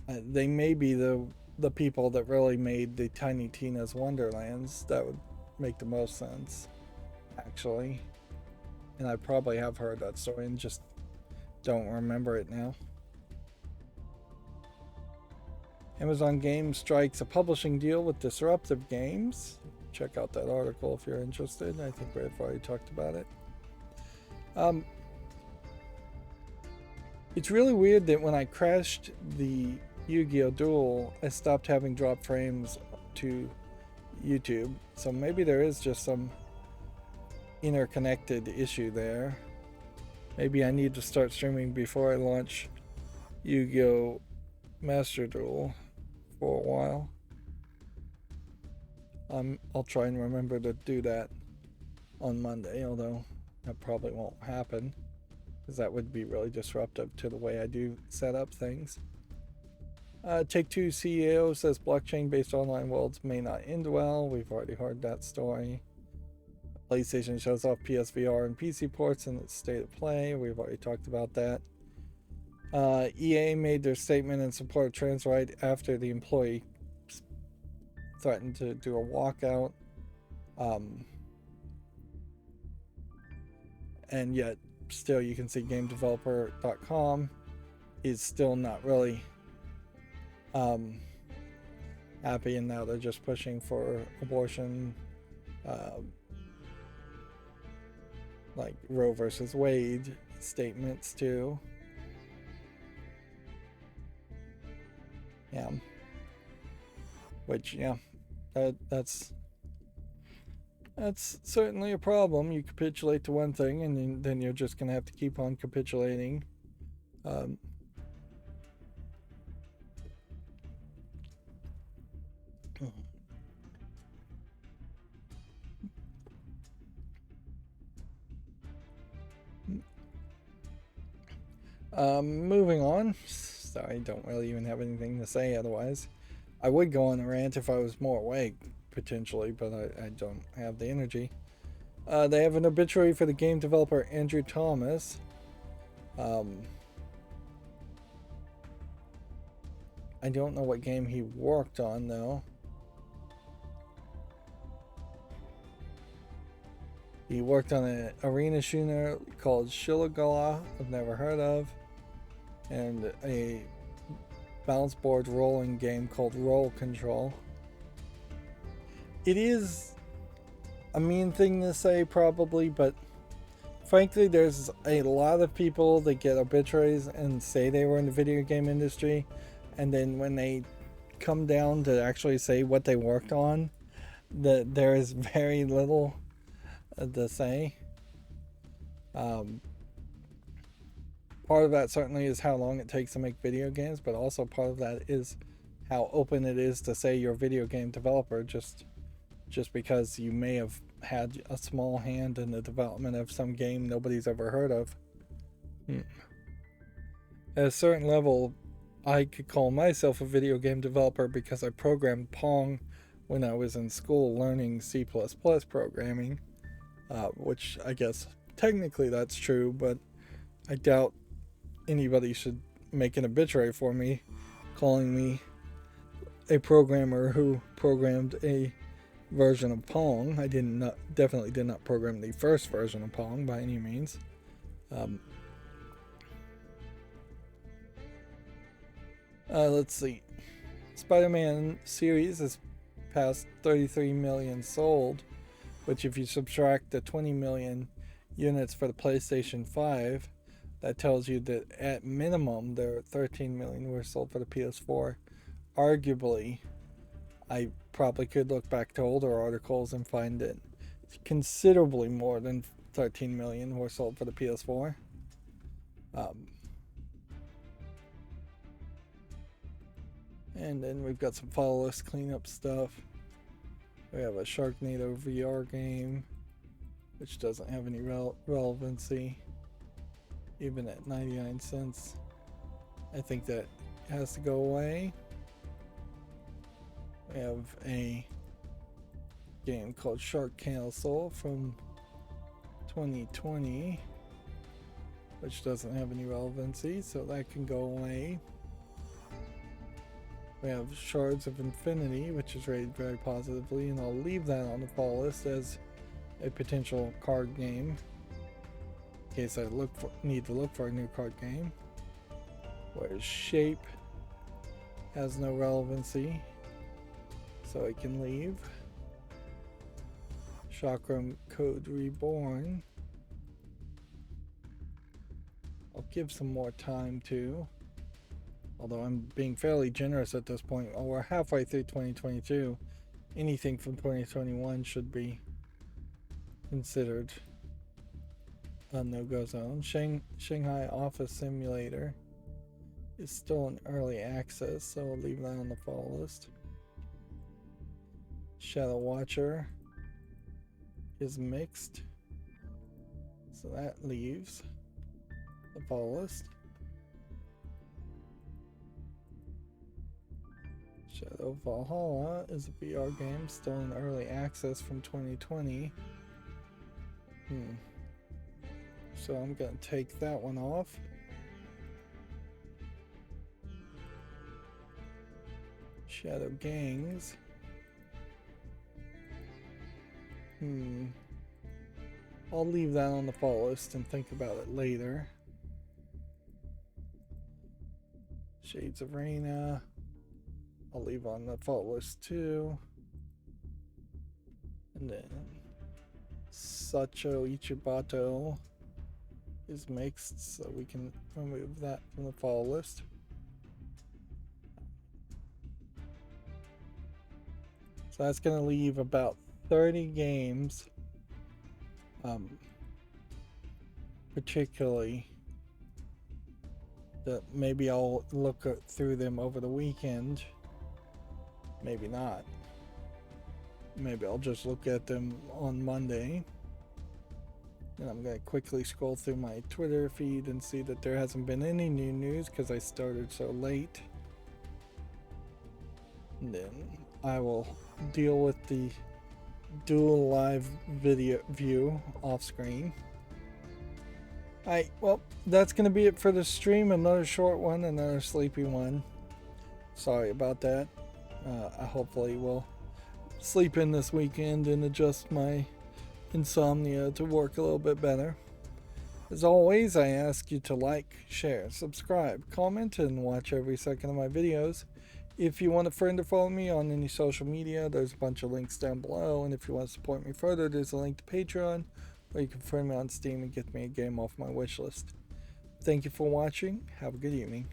Speaker 1: They may be the people that really made the Tiny Tina's Wonderlands. That would make the most sense, actually. And I probably have heard that story and just don't remember it now. Amazon Games strikes a publishing deal with Disruptive Games. Check out that article if you're interested. I think we've already talked about it. It's really weird that when I crashed the Yu-Gi-Oh! Duel, I stopped having drop frames to YouTube. So maybe there is just some interconnected issue there. Maybe I need to start streaming before I launch Yu-Gi-Oh! Master Duel for a while. I'll try and remember to do that on Monday, although that probably won't happen because that would be really disruptive to the way I do set up things. Take-Two CEO says blockchain-based online worlds may not end well. We've already heard that story. PlayStation shows off PSVR and PC ports in its state of play. We've already talked about that. EA made their statement in support of trans rights after the employee threatened to do a walkout. And yet, still, you can see GameDeveloper.com is still not really happy, and now they're just pushing for abortion, like Roe versus Wade statements too. Yeah. Which, yeah, that's certainly a problem. You capitulate to one thing, and then you're just going to have to keep on capitulating. Moving on. Sorry, don't really even have anything to say otherwise. I would go on a rant if I was more awake, potentially, but I don't have the energy. They have an obituary for the game developer Andrew Thomas. I don't know what game he worked on, though. He worked on an arena shooter called Shilagala, I've never heard of, and a bounce board rolling game called Roll Control. It is a mean thing to say, probably, but frankly, there's a lot of people that get obituaries and say they were in the video game industry, and then when they come down to actually say what they worked on, that there is very little to say. Part of that certainly is how long it takes to make video games, but also part of that is how open it is to say you're a video game developer just because you may have had a small hand in the development of some game nobody's ever heard of. At a certain level, I could call myself a video game developer because I programmed Pong when I was in school learning C++ programming, which I guess technically that's true, but I doubt anybody should make an obituary for me calling me a programmer who programmed a version of Pong. I definitely did not program the first version of Pong by any means. Let's see. Spider-Man series has passed 33 million sold, which if you subtract the 20 million units for the PlayStation 5, that tells you that at minimum there are 13 million were sold for the PS4. Arguably, I probably could look back to older articles and find that considerably more than 13 million were sold for the PS4. And then we've got some follow list cleanup stuff. We have a Sharknado VR game, which doesn't have any relevancy, even at 99 cents. I think that has to go away. We have a game called Shark Castle from 2020, which doesn't have any relevancy, so that can go away. We have Shards of Infinity, which is rated very positively, and I'll leave that on the fall list as a potential card game in case I need to look for a new card game. Whereas Shape has no relevancy, so it can leave. Chakram Code Reborn, I'll give some more time to, although I'm being fairly generous at this point. Oh, we're halfway through 2022. Anything from 2021 should be considered a no-go zone. Shanghai Office Simulator is still in early access, so I'll leave that on the fall list. Shadow Watcher is mixed, so that leaves the fall list. Shadow Valhalla is a VR game still in early access from 2020. So I'm gonna take that one off. Shadow Gangs. I'll leave that on the fall list and think about it later. Shades of Reina, I'll leave on the fall list too. And then Sacho Ichibato is mixed, so we can remove that from the fall list. So that's going to leave about 30 games, particularly that maybe I'll look through them over the weekend. Maybe not. Maybe I'll just look at them on Monday. And I'm going to quickly scroll through my Twitter feed and see that there hasn't been any new news because I started so late. And then I will deal with the Duel live video view off screen. Alright, well, that's going to be it for the stream. Another short one, another sleepy one. Sorry about that. I hopefully will sleep in this weekend and adjust my insomnia to work a little bit better. As always, I ask you to like, share, subscribe, comment, and watch every second of my videos. If you want a friend to follow me on any social media, there's a bunch of links down below. And if you want to support me further, there's a link to Patreon, or you can friend me on Steam and get me a game off my wishlist. Thank you for watching. Have a good evening.